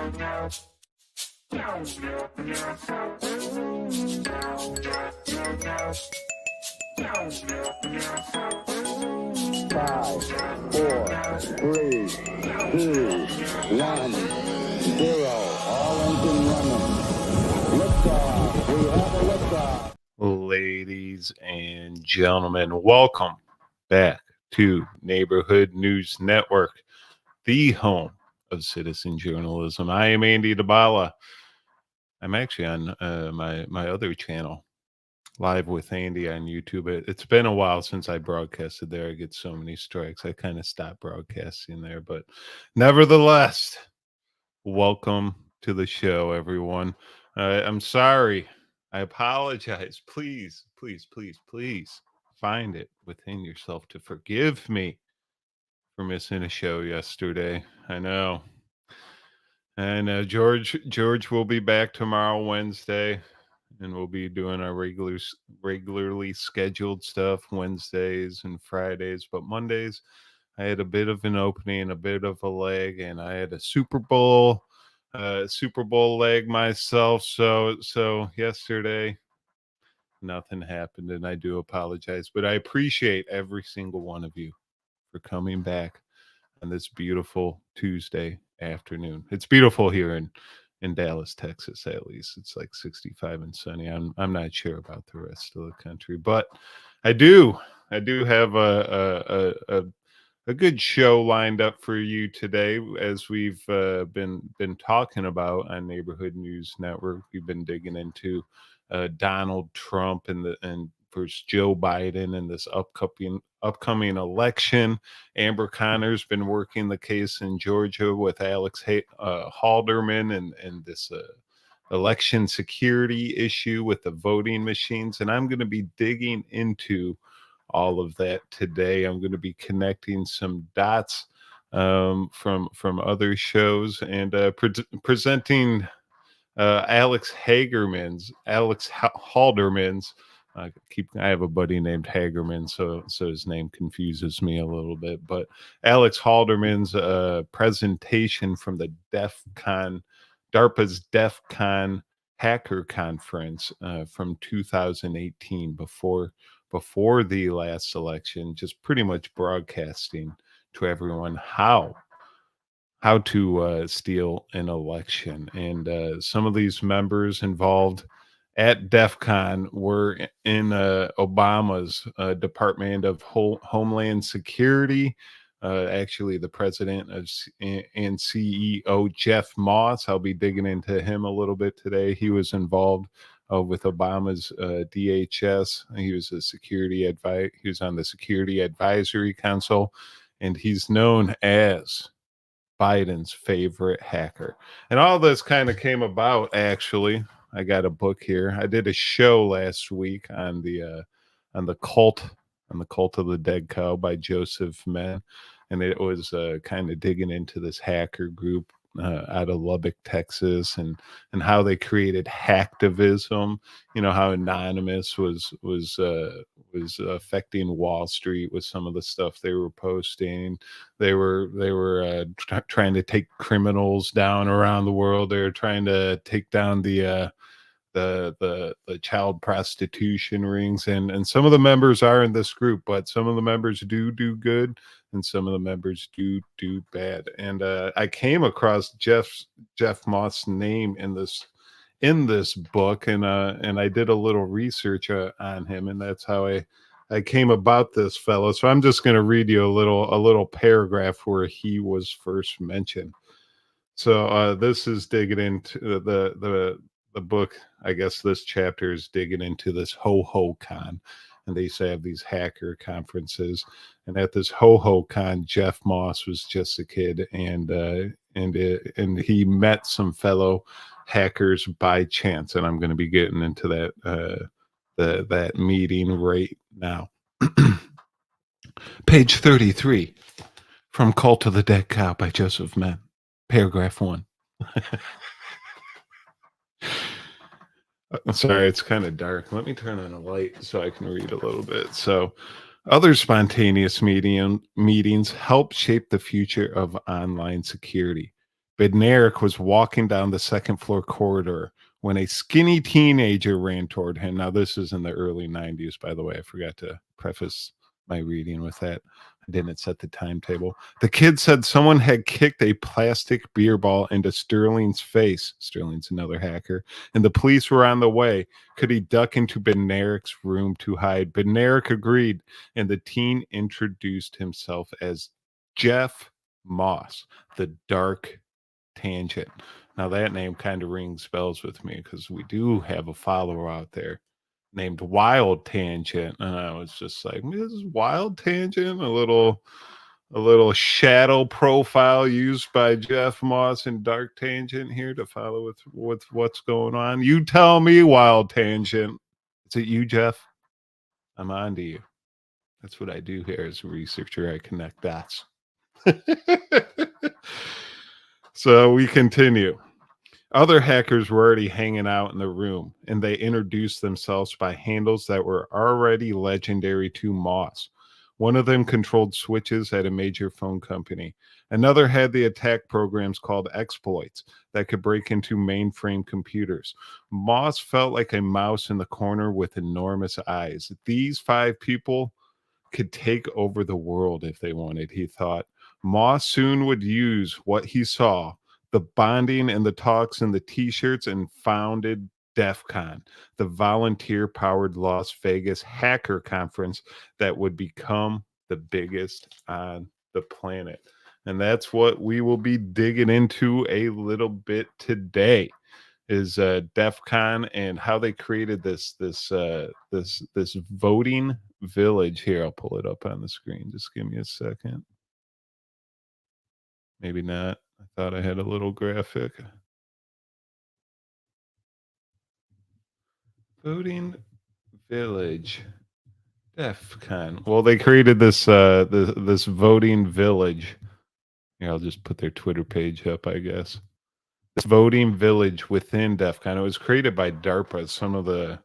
Five, four, three, two, one, zero. All engine running. Liftoff. We have a liftoff. Ladies and gentlemen, welcome back to Neighborhood News Network, the home of citizen journalism. I am Andy Dybala. I'm actually on my other channel, Live with Andy on YouTube. It's been a while since I broadcasted there. I get so many strikes. I kind of stopped broadcasting there, but nevertheless, welcome to the show, everyone. I'm sorry. I apologize. Please, please, please, please find it within yourself to forgive me for missing a show yesterday. I know. And George will be back tomorrow, Wednesday, and we'll be doing our regularly scheduled stuff Wednesdays and Fridays. But Mondays, I had a bit of an opening, a bit of a leg, and I had a Super Bowl leg myself. So yesterday, nothing happened, and I do apologize. But I appreciate every single one of you for coming back on this beautiful Tuesday afternoon. It's beautiful here in Dallas, Texas, at least. It's like 65 and sunny. I'm not sure about the rest of the country, but I do have a good show lined up for you today, as we've been talking about on Neighborhood News Network. We've been digging into Donald Trump and versus Joe Biden in this upcoming election. Amber Connor's been working the case in Georgia with Alex Halderman and this election security issue with the voting machines. And I'm going to be digging into all of that today. I'm going to be connecting some dots from other shows and presenting Alex Halderman's. I have a buddy named Hagerman, so his name confuses me a little bit. But Alex Halderman's presentation from the DARPA's DEF CON hacker conference from 2018, before the last election, just pretty much broadcasting to everyone how to steal an election. And some of these members involved at DEF CON were in Obama's Department of Homeland Security. Actually, the president and CEO, Jeff Moss, I'll be digging into him a little bit today. He was involved with Obama's DHS. He was he was on the Security Advisory Council, and he's known as Biden's favorite hacker. And all this kind of came about, actually. I got a book here. I did a show last week on the cult of the dead cow by Joseph Menn, and it was kind of digging into this hacker group out of Lubbock, Texas, and how they created hacktivism. You know, how Anonymous was affecting Wall Street with some of the stuff they were posting. They were trying to take criminals down around the world. They were trying to take down the child prostitution rings, and some of the members are in this group, but some of the members do good, and some of the members do bad. And I came across Jeff Moss' name in this book, and I did a little research on him, and that's how I came about this fellow. So I'm just going to read you a little paragraph where he was first mentioned. So this is digging into the book. I guess this chapter is digging into this ho-ho-con, and they say have these hacker conferences. And at this ho-ho-con, Jeff Moss was just a kid, and he met some fellow hackers by chance. And I'm going to be getting into that meeting right now. Page 33 from Cult of the Dead Cow by Joseph Menn, paragraph 1. I'm sorry, it's kind of dark. Let me turn on a light so I can read a little bit. So, other spontaneous meetings help shape the future of online security. Bednarik was walking down the second floor corridor when a skinny teenager ran toward him. Now, this is in the early 90s, by the way. I forgot to preface my reading with that. I didn't set the timetable. The kid said someone had kicked a plastic beer ball into Sterling's face. Sterling's another hacker. And the police were on the way. Could he duck into Bednarik's room to hide? Bednarik agreed, and the teen introduced himself as Jeff Moss, the Dark Tangent. Now that name kind of rings bells with me because we do have a follower out there named Wild Tangent, and I was just like, "This is Wild Tangent," a little shadow profile used by Jeff Moss and Dark Tangent here to follow with what's going on. You tell me, Wild Tangent. Is it you, Jeff? I'm on to you. That's what I do here as a researcher. I connect dots. So we continue. Other hackers were already hanging out in the room, and they introduced themselves by handles that were already legendary to Moss. One of them controlled switches at a major phone company. Another had the attack programs called exploits that could break into mainframe computers. Moss felt like a mouse in the corner with enormous eyes. These 5 people could take over the world if they wanted, he thought. Moss soon would use what he saw, the bonding and the talks and the t-shirts, and founded DEF CON, the volunteer-powered Las Vegas hacker conference that would become the biggest on the planet. And that's what we will be digging into a little bit today. Is DEF CON and how they created this voting village. Here, I'll pull it up on the screen. Just give me a second. Maybe not. I thought I had a little graphic. Voting village, DEF CON. Well, they created this voting village. Here, I'll just put their Twitter page up, I guess. This voting village within DEF CON. It was created by DARPA. Some of the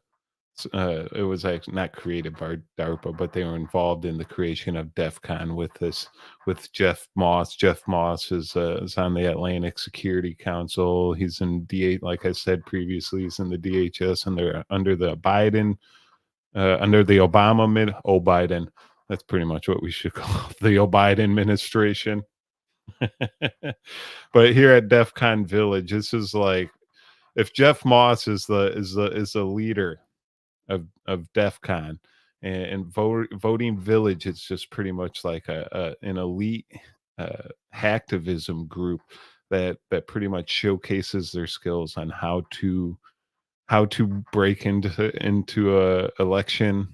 it was actually not created by DARPA, but they were involved in the creation of DEF CON with Jeff Moss. Jeff Moss is on the Atlantic Security Council. He's in like I said previously, he's in the DHS, and they're under the Biden, under the Biden. That's pretty much what we should call the Biden administration. But here at DEF CON Village, this is like if Jeff Moss is the leader of DEF CON and voting village, it's just pretty much like an elite hacktivism group that pretty much showcases their skills on how to break into election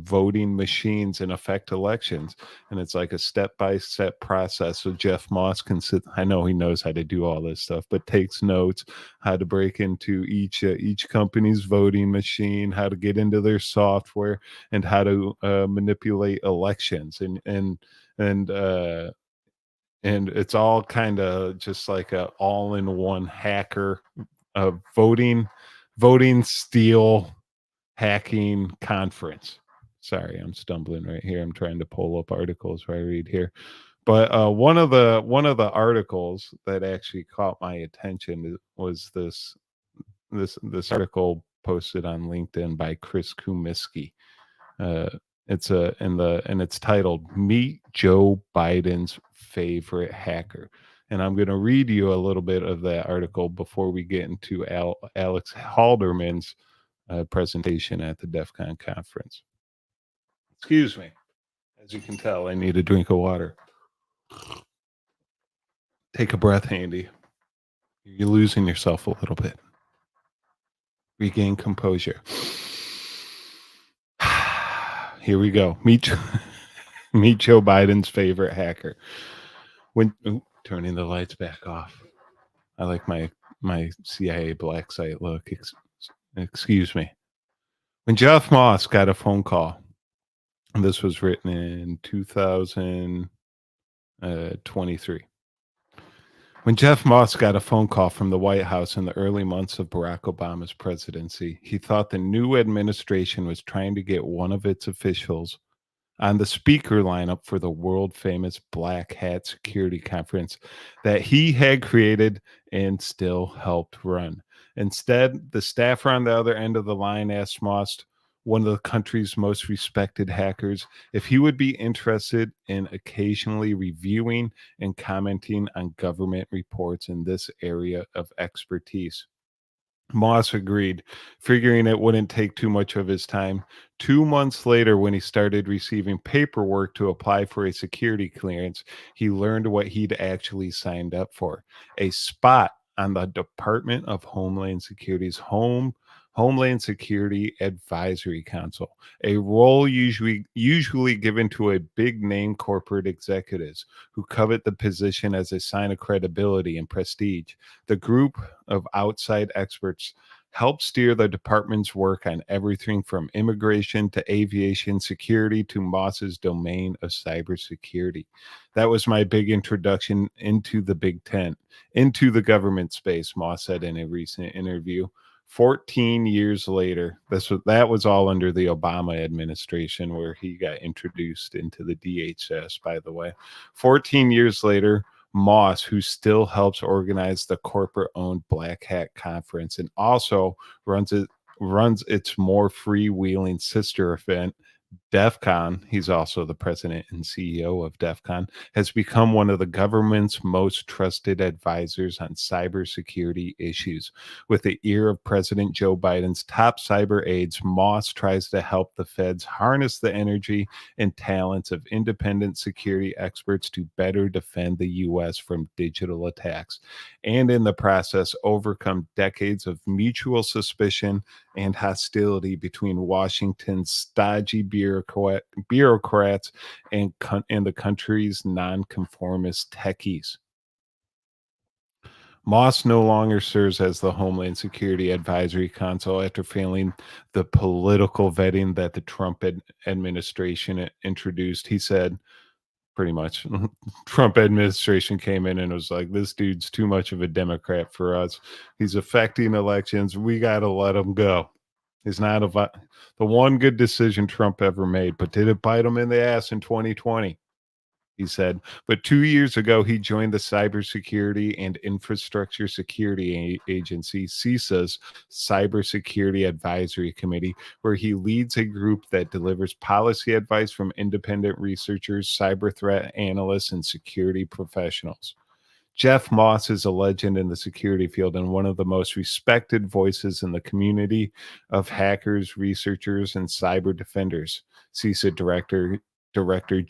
voting machines and affect elections. And it's like a step-by-step process. So Jeff Moss can sit, I know he knows how to do all this stuff, but takes notes how to break into each company's voting machine, how to get into their software, and how to manipulate elections. And it's all kind of just like a all-in-one hacker voting steal hacking conference. Sorry, I'm stumbling right here. I'm trying to pull up articles where I read here. But one of the articles that actually caught my attention was this article posted on LinkedIn by Chris Kumiski. It's titled "Meet Joe Biden's Favorite Hacker." And I'm going to read you a little bit of that article before we get into Alex Halderman's presentation at the DEF CON conference. Excuse me. As you can tell, I need a drink of water. Take a breath, Andy. You're losing yourself a little bit. Regain composure. Here we go. Meet Joe Biden's favorite hacker. Turning the lights back off. I like my CIA black site look. Excuse me. When Jeff Moss got a phone call, and this was written in 2023. When Jeff Moss got a phone call from the White House in the early months of Barack Obama's presidency, he thought the new administration was trying to get one of its officials on the speaker lineup for the world famous Black Hat Security Conference that he had created and still helped run. Instead, the staffer on the other end of the line asked Moss, one of the country's most respected hackers, if he would be interested in occasionally reviewing and commenting on government reports in this area of expertise. Moss agreed, figuring it wouldn't take too much of his time. 2 months later, when he started receiving paperwork to apply for a security clearance, he learned what he'd actually signed up for: a spot on the Department of Homeland Security's Homeland Security Advisory Council, a role usually given to a big name corporate executives who covet the position as a sign of credibility and prestige. The group of outside experts help steer the department's work on everything from immigration to aviation security to Moss's domain of cybersecurity. That was my big introduction into the Big Tent, into the government space, Moss said in a recent interview. 14 years later, that was all under the Obama administration, where he got introduced into the DHS, by the way. 14 years later, Moss, who still helps organize the corporate-owned Black Hat Conference and also runs its more freewheeling sister event, DEF CON, he's also the president and CEO of DEF CON, has become one of the government's most trusted advisors on cybersecurity issues. With the ear of President Joe Biden's top cyber aides, Moss tries to help the feds harness the energy and talents of independent security experts to better defend the U.S. from digital attacks, and in the process, overcome decades of mutual suspicion and hostility between Washington's stodgy bureaucrats and the country's nonconformist techies. Moss no longer serves as the Homeland Security Advisory Council after failing the political vetting that the Trump administration introduced. He said, pretty much, Trump administration came in and was like, this dude's too much of a Democrat for us. He's affecting elections. We got to let him go. Is not the one good decision Trump ever made, but did it bite him in the ass in 2020? He said. But 2 years ago, he joined the Cybersecurity and Infrastructure Security Agency, CISA's Cybersecurity Advisory Committee, where he leads a group that delivers policy advice from independent researchers, cyber threat analysts, and security professionals. Jeff Moss is a legend in the security field and one of the most respected voices in the community of hackers, researchers, and cyber defenders. CISA Director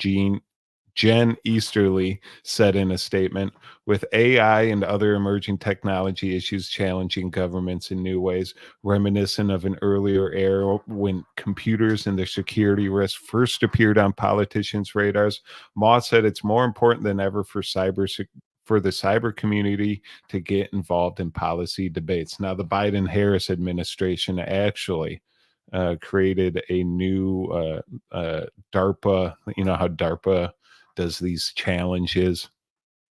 Jen Easterly said in a statement, with AI and other emerging technology issues challenging governments in new ways, reminiscent of an earlier era when computers and their security risks first appeared on politicians' radars, Moss said it's more important than ever for the cyber community to get involved in policy debates. Now, the Biden-Harris administration actually created a new DARPA. You know how DARPA does these challenges,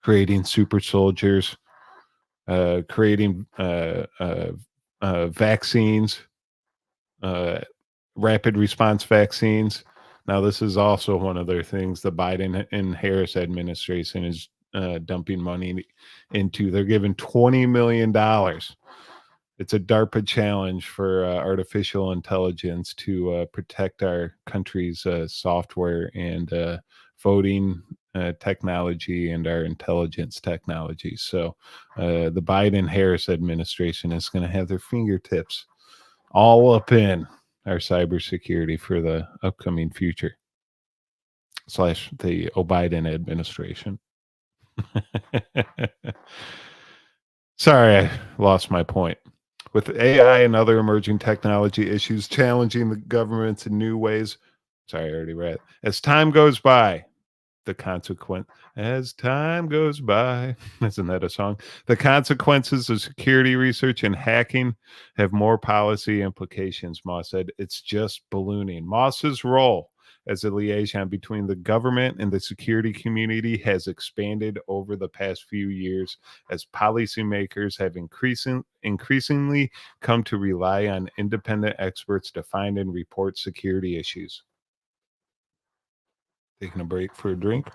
creating super soldiers, creating vaccines, rapid response vaccines. Now, this is also one of their things the Biden and Harris administration is dumping money into. They're giving $20 million. It's a DARPA challenge for artificial intelligence to protect our country's software and voting technology and our intelligence technology. So the Biden-Harris administration is going to have their fingertips all up in our cybersecurity for the upcoming future / the Biden administration. Sorry, I lost my point. With AI and other emerging technology issues challenging the governments in new ways. Sorry, I already read. As time goes by, as time goes by, isn't that a song? The consequences of security research and hacking have more policy implications, Moss said. It's just ballooning. Moss's role as a liaison between the government and the security community has expanded over the past few years as policymakers have increasingly come to rely on independent experts to find and report security issues. Taking a break for a drink.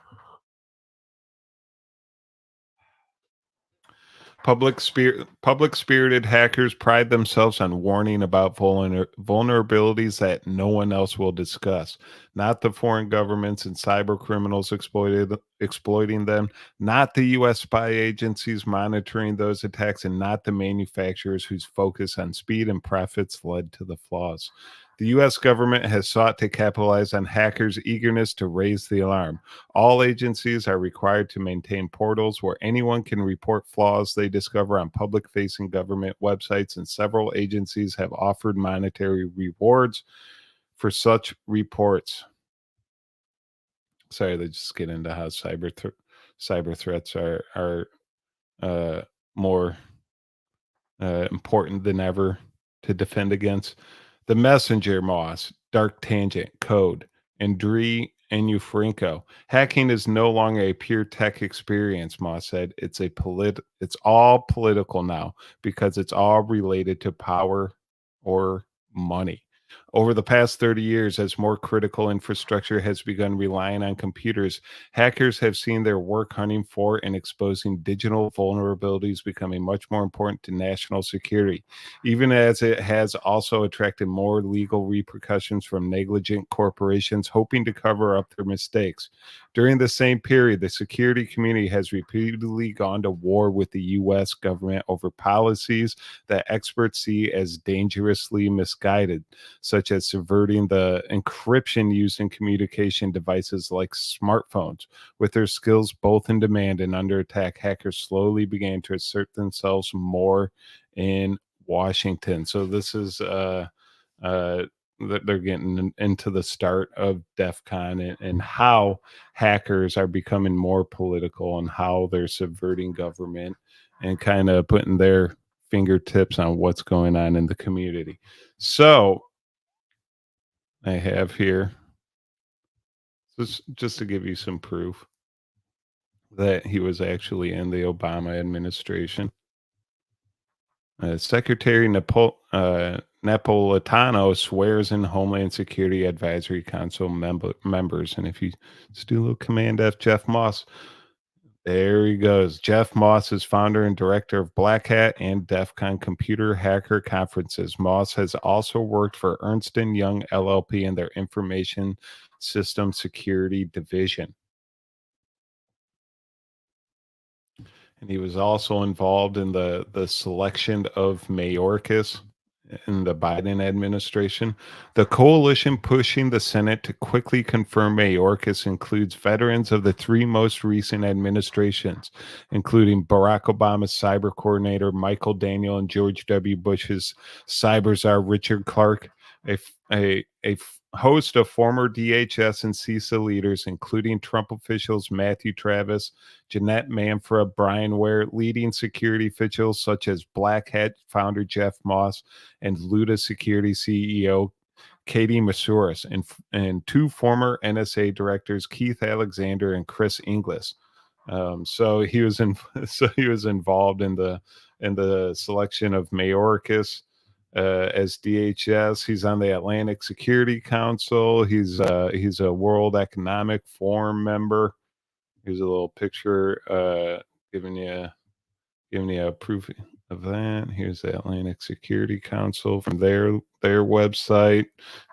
Public-spirited hackers pride themselves on warning about vulnerabilities that no one else will discuss. Not the foreign governments and cyber criminals exploiting them, not the U.S. spy agencies monitoring those attacks, and not the manufacturers whose focus on speed and profits led to the flaws. The U.S. government has sought to capitalize on hackers' eagerness to raise the alarm. All agencies are required to maintain portals where anyone can report flaws they discover on public facing government websites, and several agencies have offered monetary rewards for such reports. Sorry, they just get into how cyber threats are more important than ever to defend against. The Messenger, Moss, Dark Tangent, Code, and Dree and Ufrinko. Hacking is no longer a pure tech experience, Moss said. It's all political now because it's all related to power or money. Over the past 30 years, as more critical infrastructure has begun relying on computers, hackers have seen their work hunting for and exposing digital vulnerabilities becoming much more important to national security, even as it has also attracted more legal repercussions from negligent corporations hoping to cover up their mistakes. During the same period, the security community has repeatedly gone to war with the U.S. government over policies that experts see as dangerously misguided, such as subverting the encryption used in communication devices like smartphones. With their skills both in demand and under attack, hackers slowly began to assert themselves more in Washington. So this is that they're getting into the start of DEF CON, and how hackers are becoming more political and how they're subverting government and kind of putting their fingertips on what's going on in the community. So I have here, just to give you some proof that he was actually in the Obama administration. Secretary Napolitano swears in Homeland Security Advisory Council members. And if you just do a little Command F, Jeff Moss, there he goes. Jeff Moss is founder and director of Blackhat and DEF CON computer hacker conferences. Moss has also worked for Ernst & Young LLP and their information system security division. And he was also involved in the selection of Mayorkas in the Biden administration. The coalition pushing the Senate to quickly confirm Mayorkas includes veterans of the three most recent administrations, including Barack Obama's cyber coordinator Michael Daniel and George W. Bush's cyber czar Richard Clark, a host of former DHS and CISA leaders, including Trump officials Matthew Travis, Jeanette Manfra, Brian Ware, leading security officials such as Blackhat founder Jeff Moss and Luda Security CEO Katie Masouras, and two former NSA directors Keith Alexander and Chris Inglis. So he was involved in the selection of Mayorkas as DHS. He's on the Atlantic Security Council. He's a World Economic Forum member. Here's a little picture giving you a proof of that. Here's the Atlantic Security Council from their website.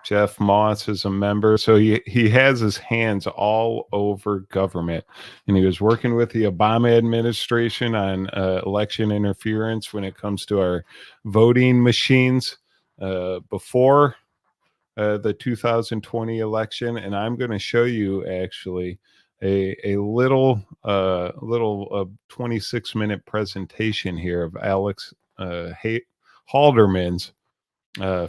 Jeff Moss is a member. So he has his hands all over government. And he was working with the Obama administration on election interference when it comes to our voting machines before the 2020 election. And I'm going to show you actually a little 26-minute presentation here of Alex Halderman's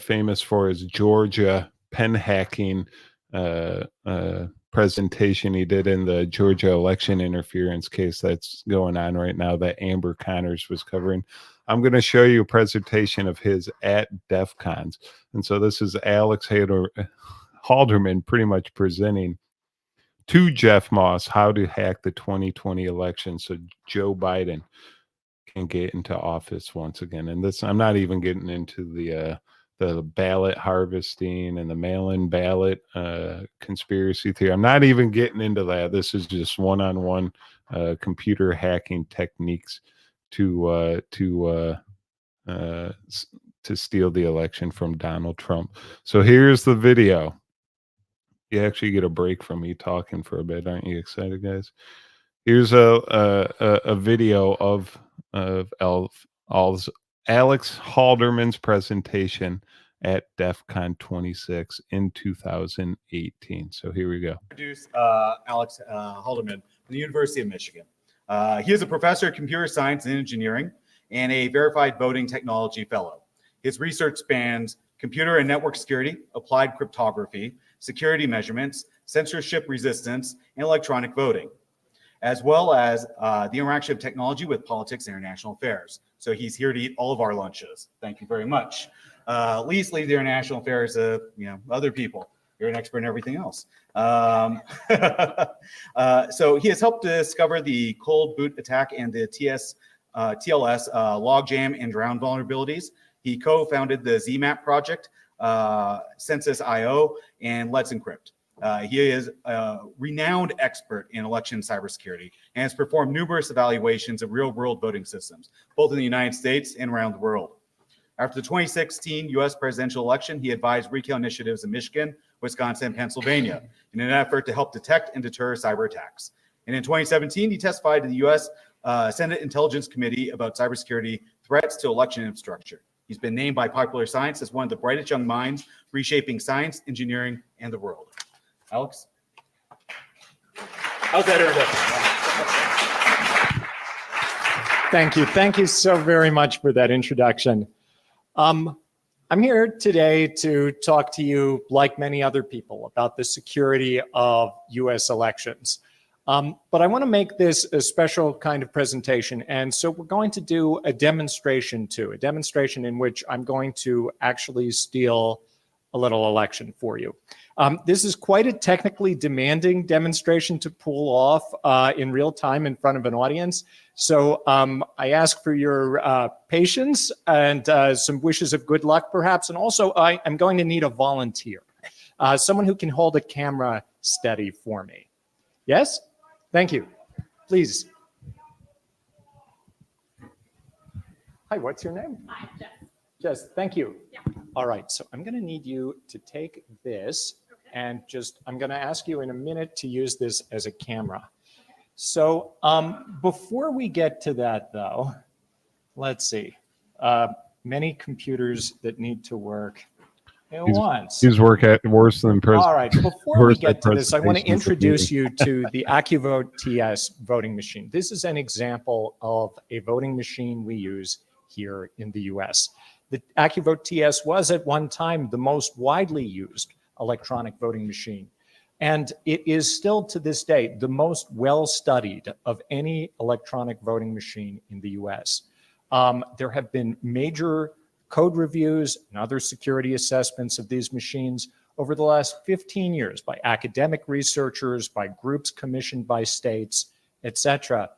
famous for his Georgia pen hacking presentation he did in the Georgia election interference case that's going on right now that Amber Connors was covering. I'm going to show you a presentation of his at DEF CONs. And so this is Alex Halderman pretty much presenting to Jeff Moss how to hack the 2020 election so Joe Biden can get into office once again. And this, I'm not even getting into the ballot harvesting and the mail-in ballot conspiracy theory. I'm not even getting into that. This is just one-on-one computer hacking techniques to steal the election from Donald Trump. So here's the video. You actually get a break from me talking for a bit. Aren't you excited, guys? Here's a video of Alex Halderman's presentation at DEF CON 26 in 2018. So here we go. Introduce Alex Halderman from the University of Michigan. He is a professor of computer science and engineering and a verified voting technology fellow. His research spans computer and network security, applied cryptography, security measurements, censorship resistance, and electronic voting, as well as the interaction of technology with politics and international affairs. So he's here to eat all of our lunches. Thank you very much. Least leave the international affairs to other people. You're an expert in everything else. So he has helped discover the cold boot attack and the TLS logjam and drown vulnerabilities. He co-founded the ZMAP project, Census.io, and Let's Encrypt. He is a renowned expert in election cybersecurity and has performed numerous evaluations of real-world voting systems, both in the United States and around the world. After the 2016 U.S. presidential election, he advised recount initiatives in Michigan, Wisconsin, and Pennsylvania in an effort to help detect and deter cyber attacks. And in 2017, he testified to the U.S. Senate Intelligence Committee about cybersecurity threats to election infrastructure. He's been named by Popular Science as one of the brightest young minds reshaping science, engineering, and the world. Alex? How's that introduction? Thank you. Thank you so very much for that introduction. I'm here today to talk to you, like many other people, about the security of U.S. elections. But I want to make this a special kind of presentation. And so we're going to do a demonstration in which I'm going to actually steal a little election for you. This is quite a technically demanding demonstration to pull off in real time in front of an audience. So I ask for your patience and some wishes of good luck, perhaps. And also, I'm going to need a volunteer, someone who can hold a camera steady for me. Yes? Thank you. Please. Hi, what's your name? Hi, Jess. Jess, thank you. Yeah. All right, so I'm going to need you to take this and I'm going to ask you in a minute to use this as a camera. So before we get to that, though, let's see. Many computers that need to work at once. He's worse than president. All right, before we get to this, I want to introduce you to the AccuVote TS voting machine. This is an example of a voting machine we use here in the US. The AccuVote TS was at one time the most widely used electronic voting machine. And it is still to this day the most well-studied of any electronic voting machine in the US. There have been major code reviews and other security assessments of these machines over the last 15 years by academic researchers, by groups commissioned by states, etc.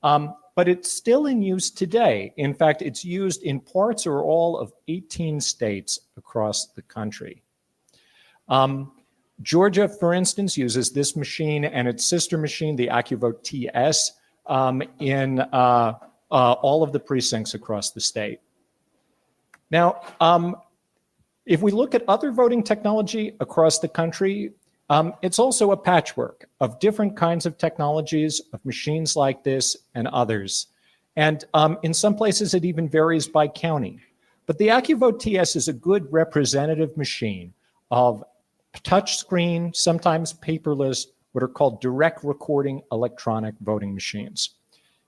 But it's still in use today. In fact, it's used in parts or all of 18 states across the country. Georgia, for instance, uses this machine and its sister machine, the AccuVote TS, in all of the precincts across the state. Now, if we look at other voting technology across the country, it's also a patchwork of different kinds of technologies, of machines like this and others. And in some places, it even varies by county. But the AccuVote TS is a good representative machine of touchscreen, sometimes paperless, what are called direct recording electronic voting machines.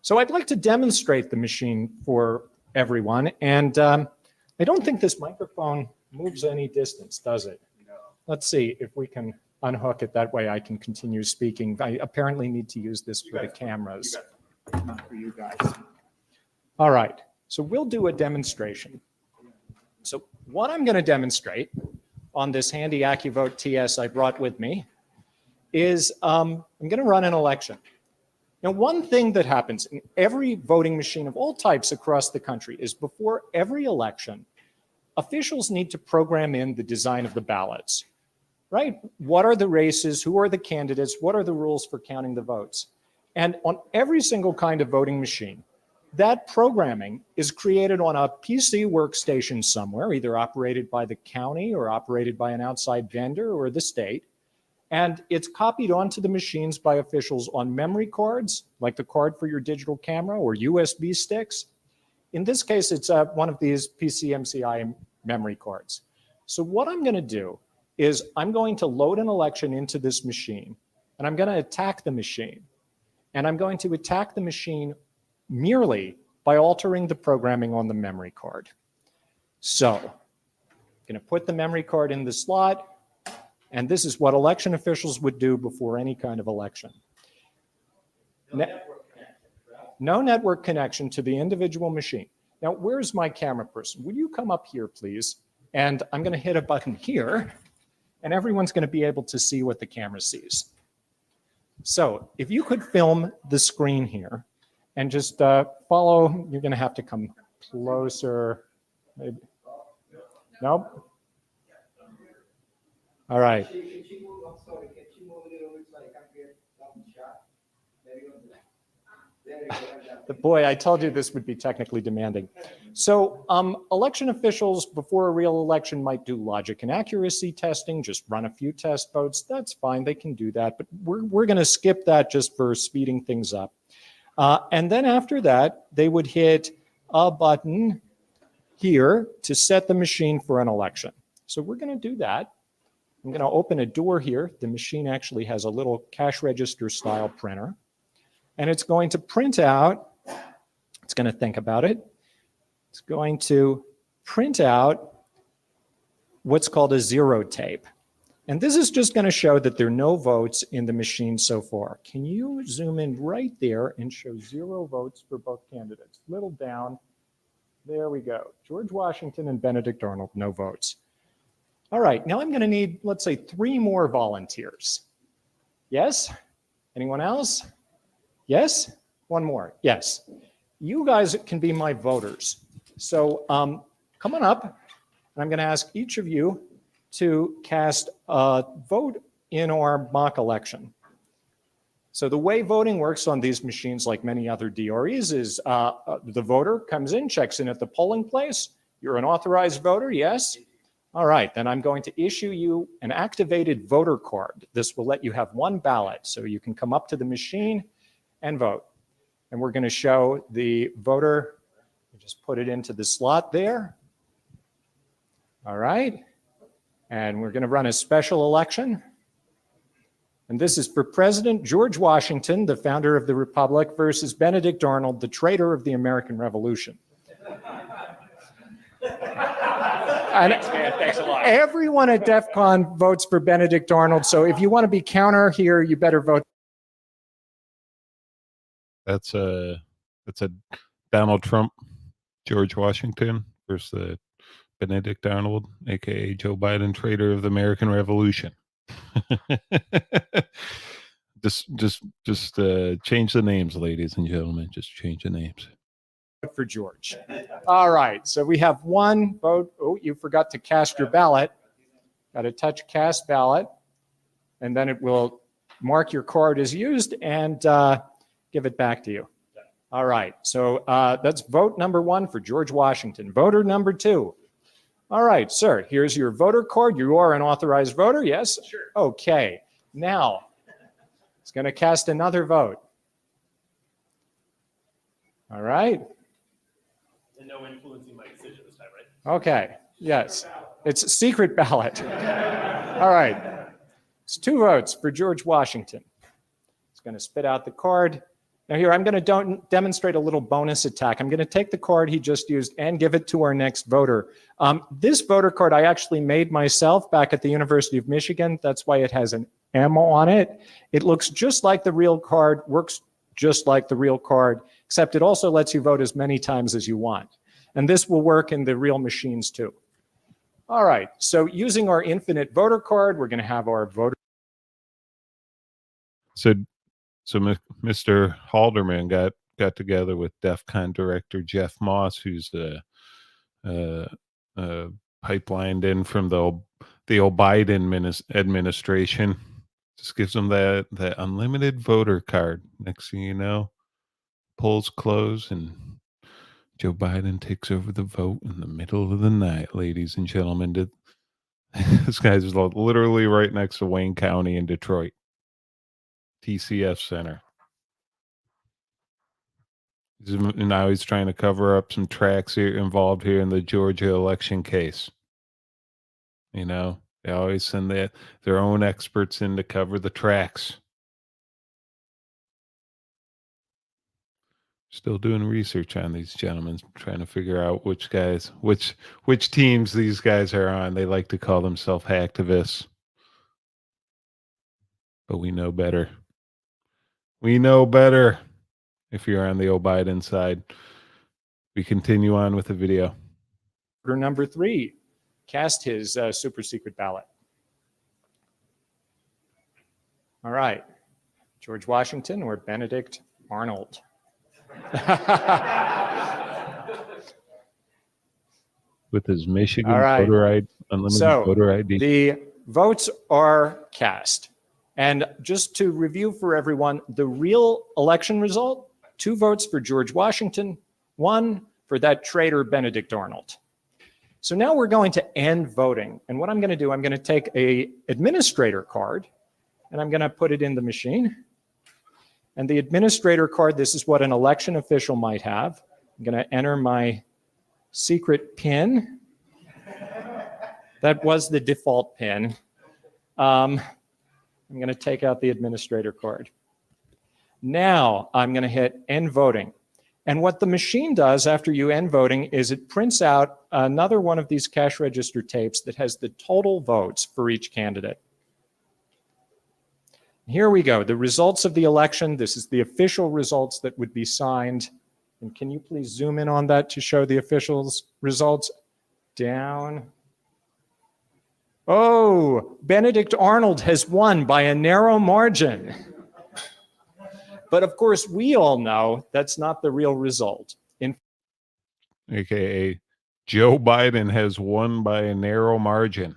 So I'd like to demonstrate the machine for everyone. And I don't think this microphone moves any distance, does it? No. Let's see if we can unhook it. That way I can continue speaking. I apparently need to use this for the cameras. Not for you guys. All right, so we'll do a demonstration. So what I'm going to demonstrate on this handy AccuVote TS I brought with me is I'm going to run an election. Now, one thing that happens in every voting machine of all types across the country is before every election, officials need to program in the design of the ballots, right? What are the races? Who are the candidates? What are the rules for counting the votes? And on every single kind of voting machine, that programming is created on a PC workstation somewhere, either operated by the county or operated by an outside vendor or the state. And it's copied onto the machines by officials on memory cards, like the card for your digital camera, or USB sticks. In this case, it's one of these PCMCI memory cards. So what I'm going to do is I'm going to load an election into this machine, and I'm going to attack the machine. And I'm going to attack the machine merely by altering the programming on the memory card. So I'm going to put the memory card in the slot, and this is what election officials would do before any kind of election. No network connection to the individual machine. Now, where's my camera person? Would you come up here, please? And I'm going to hit a button here, and everyone's going to be able to see what the camera sees. So if you could film the screen here and just follow, you're going to have to come closer. Maybe. Nope. All right. Boy, I told you this would be technically demanding. So election officials before a real election might do logic and accuracy testing, just run a few test votes. That's fine, they can do that, but we're going to skip that just for speeding things up. And then after that, they would hit a button here to set the machine for an election. So we're going to do that. I'm going to open a door here. The machine actually has a little cash register style printer. And it's going to print out, it's going to think about it. It's going to print out what's called a zero tape. And this is just going to show that there are no votes in the machine so far. Can you zoom in right there and show 0 votes for both candidates? Little down. There we go. George Washington and Benedict Arnold, no votes. All right, now I'm going to need, let's say, 3 more volunteers. Yes? Anyone else? Yes? 1 more. Yes. You guys can be my voters. So come on up, and I'm going to ask each of you to cast a vote in our mock election. So the way voting works on these machines, like many other DREs, is the voter comes in, checks in at the polling place. You're an authorized voter, yes? All right, then I'm going to issue you an activated voter card. This will let you have 1 ballot, so you can come up to the machine and vote. And we're going to show the voter, just put it into the slot there. All right, and we're going to run a special election. And this is for President George Washington, the founder of the Republic, versus Benedict Arnold, the traitor of the American Revolution. Thanks, man. Thanks a lot. Everyone at DEF CON votes for Benedict Arnold, so if you want to be counter here, you better vote. That's a Donald Trump, George Washington versus Benedict Arnold, aka Joe Biden, traitor of the American Revolution. just change the names, ladies and gentlemen. Just change the names. For George. All right, so we have 1 vote. Oh, you forgot to cast your ballot. Got to touch cast ballot, and then it will mark your card as used and give it back to you. All right, so that's vote number 1 for George Washington. Voter number 2. All right, sir, here's your voter card. You are an authorized voter, yes? Sure. Okay, now it's going to cast another vote. All right. And no influencing my decision this time, right? Okay, yes, it's a secret ballot. All right, it's 2 votes for George Washington. It's going to spit out the card. Now here, I'm going to demonstrate a little bonus attack. I'm going to take the card he just used and give it to our next voter. This voter card I actually made myself back at the University of Michigan. That's why it has an M on it. It looks just like the real card, works just like the real card, except it also lets you vote as many times as you want. And this will work in the real machines too. All right, so using our infinite voter card, we're going to have our voter. So Mr. Halderman got together with DEF CON director Jeff Moss, who's a pipelined in from the old Biden administration. Just gives them that unlimited voter card. Next thing you know, polls close and Joe Biden takes over the vote in the middle of the night, ladies and gentlemen. This guy's literally right next to Wayne County in Detroit, TCF Center. Now he's trying to cover up some tracks involved here in the Georgia election case. You know, they always send their own experts in to cover the tracks. Still doing research on these gentlemen, trying to figure out which teams these guys are on. They like to call themselves hacktivists, but we know better. We know better. If you're on the old Biden side, we continue on with the video. Voter number 3 cast his super secret ballot. All right, George Washington or Benedict Arnold? With his Michigan All right. voter ID, unlimited voter ID. The votes are cast. And just to review for everyone, the real election result, 2 votes for George Washington, 1 for that traitor Benedict Arnold. So now we're going to end voting. And what I'm going to do, I'm going to take a administrator card and I'm going to put it in the machine. And the administrator card, this is what an election official might have. I'm going to enter my secret PIN. That was the default PIN. I'm going to take out the administrator card. Now I'm going to hit end voting. And what the machine does after you end voting is it prints out another one of these cash register tapes that has the total votes for each candidate. Here we go, the results of the election. This is the official results that would be signed. And can you please zoom in on that to show the officials results? Down. Oh, Benedict Arnold has won by a narrow margin. But of course, we all know that's not the real result. AKA Joe Biden has won by a narrow margin.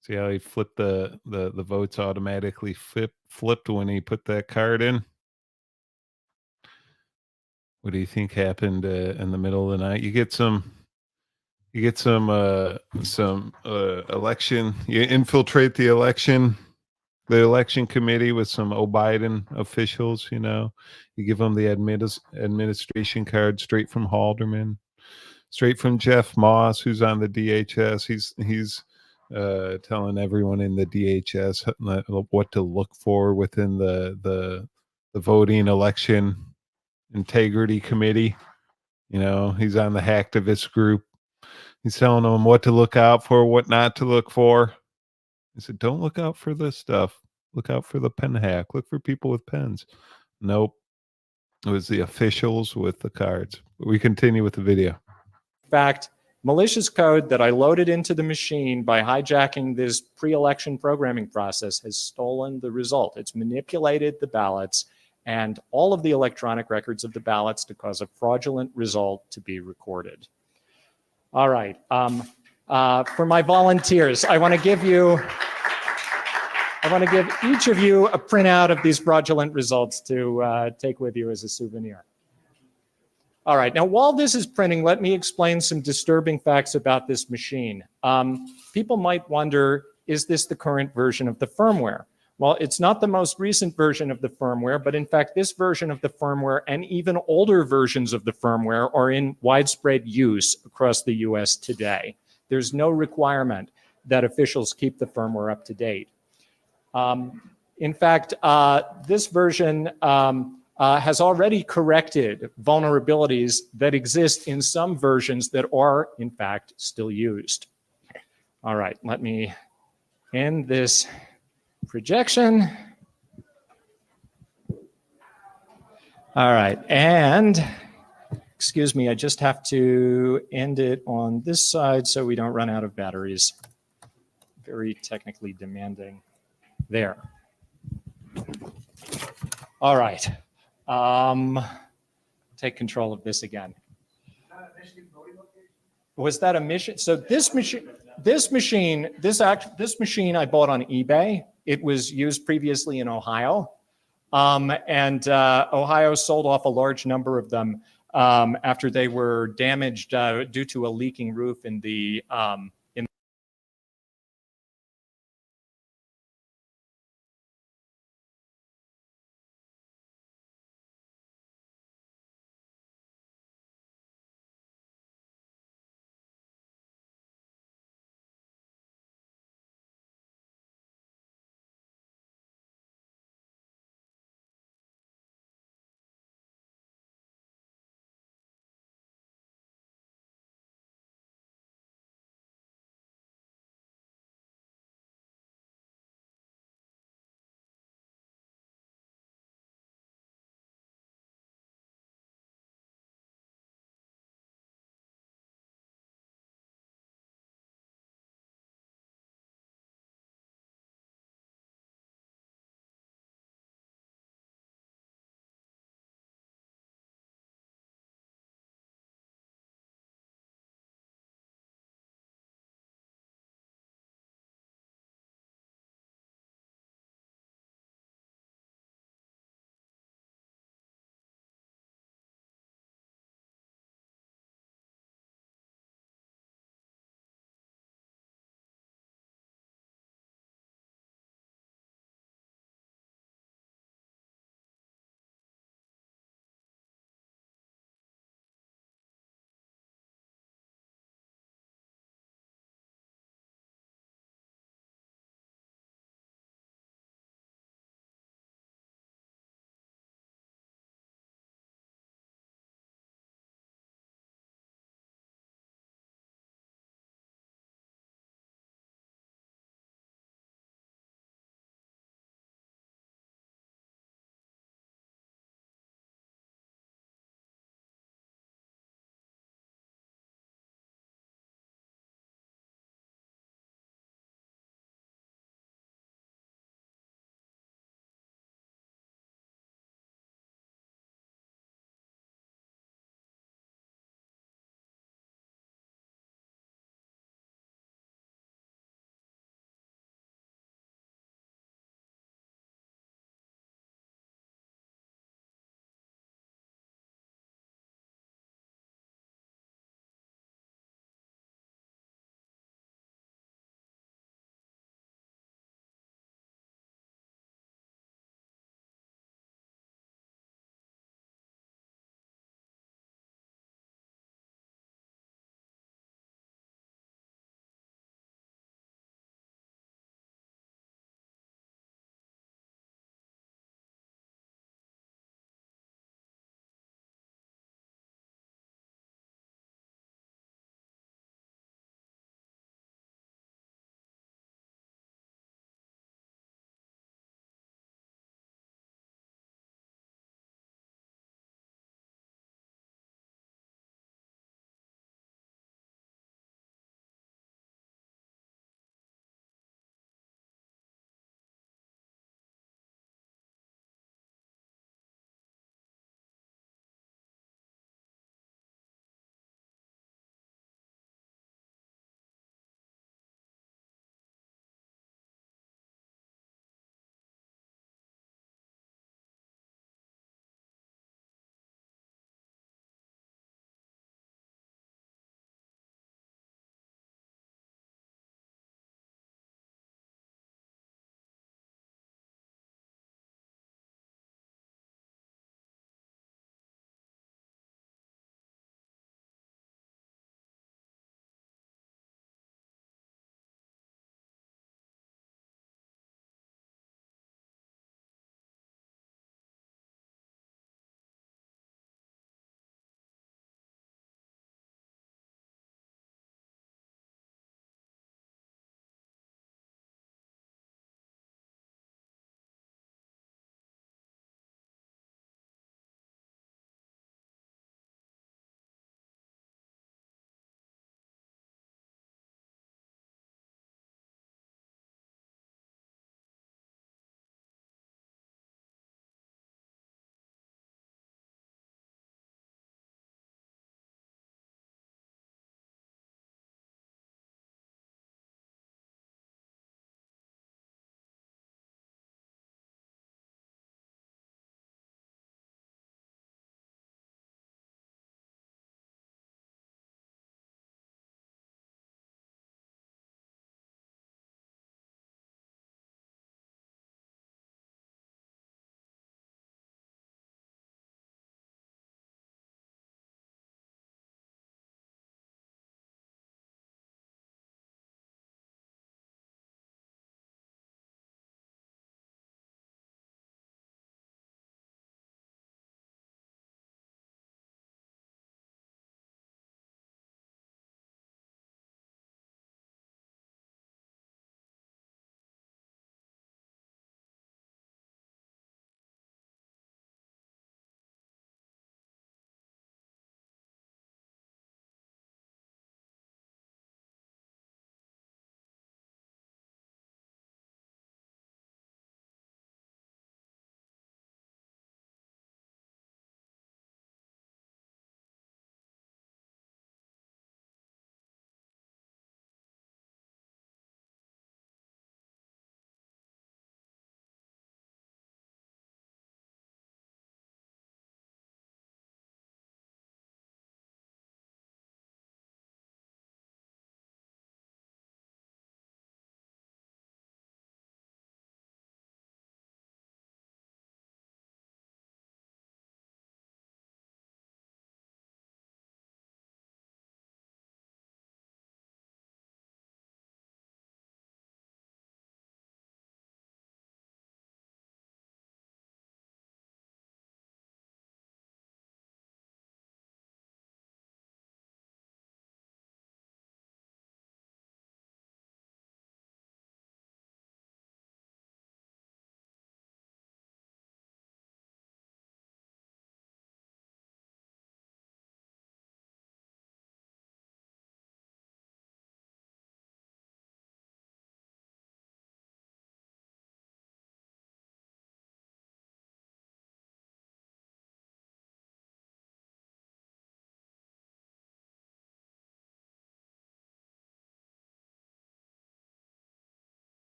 See how he flipped the votes automatically flipped when he put that card in? What do you think happened in the middle of the night? You get some election, you infiltrate the election committee with some Biden officials, you know, you give them the administration card straight from Halderman, straight from Jeff Moss, who's on the DHS. He's telling everyone in the DHS what to look for within the voting election integrity committee. You know, he's on the hacktivist group. He's telling them what to look out for, what not to look for. He said, don't look out for this stuff. Look out for the pen hack. Look for people with pens. Nope. It was the officials with the cards. But we continue with the video. In fact, malicious code that I loaded into the machine by hijacking this pre-election programming process has stolen the result. It's manipulated the ballots and all of the electronic records of the ballots to cause a fraudulent result to be recorded. All right. For my volunteers, I want to give each of you a printout of these fraudulent results to take with you as a souvenir. All right, now while this is printing, let me explain some disturbing facts about this machine. People might wonder, is this the current version of the firmware? Well, it's not the most recent version of the firmware, but in fact, this version of the firmware and even older versions of the firmware are in widespread use across the US today. There's no requirement that officials keep the firmware up to date. In fact, this version has already corrected vulnerabilities that exist in some versions that are, in fact, still used. All right, let me end this projection. All right, and excuse me, I just have to end it on this side so we don't run out of batteries. Very technically demanding. There. All right. Take control of this again. Was that a mission? So this machine I bought on eBay. It was used previously in Ohio. And Ohio sold off a large number of them after they were damaged due to a leaking roof in the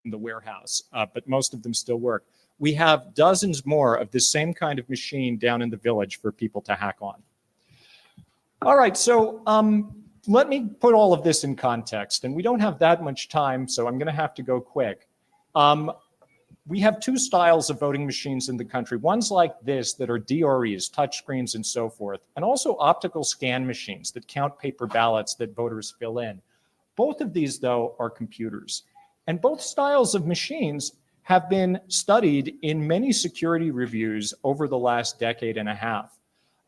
in the warehouse, but most of them still work. We have dozens more of this same kind of machine down in the village for people to hack on. All right, so let me put all of this in context, and we don't have that much time, so I'm going to have to go quick. We have two styles of voting machines in the country. One's like this that are DREs, touchscreens, and so forth, and also optical scan machines that count paper ballots that voters fill in. Both of these, though, are computers. And both styles of machines have been studied in many security reviews over the last decade and a half.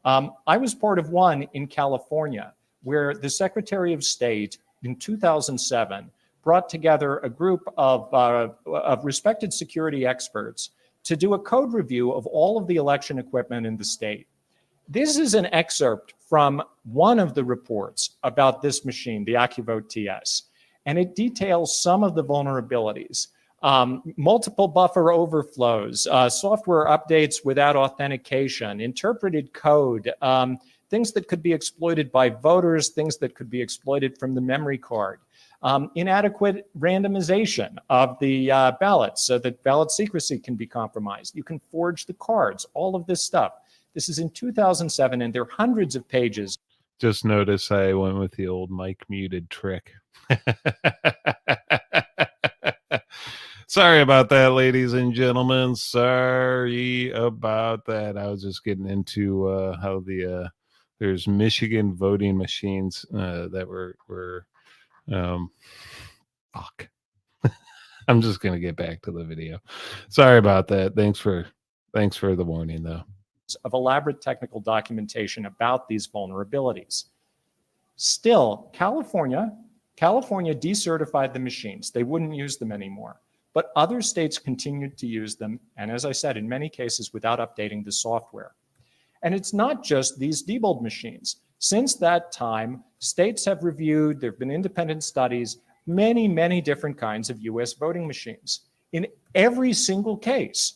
I was part of one in California where the Secretary of State in 2007 brought together a group of respected security experts to do a code review of all of the election equipment in the state. This is an excerpt from one of the reports about this machine, the AccuVote TS, and it details some of the vulnerabilities. Multiple buffer overflows, software updates without authentication, interpreted code, things that could be exploited by voters, things that could be exploited from the memory card, inadequate randomization of the ballots so that ballot secrecy can be compromised. You can forge the cards, all of this stuff. This is in 2007, and there are hundreds of pages. Just notice I went with the old mic muted trick. Sorry about that, ladies and gentlemen. Sorry about that. I was just getting into how there's Michigan voting machines that were fuck. I'm just gonna get back to the video. Sorry about that. Thanks for the warning, though. Of elaborate technical documentation about these vulnerabilities. Still, California decertified the machines. They wouldn't use them anymore. But other states continued to use them, and as I said, in many cases without updating the software. And it's not just these Diebold machines. Since that time, states have reviewed, there have been independent studies, many, many different kinds of US voting machines. In every single case,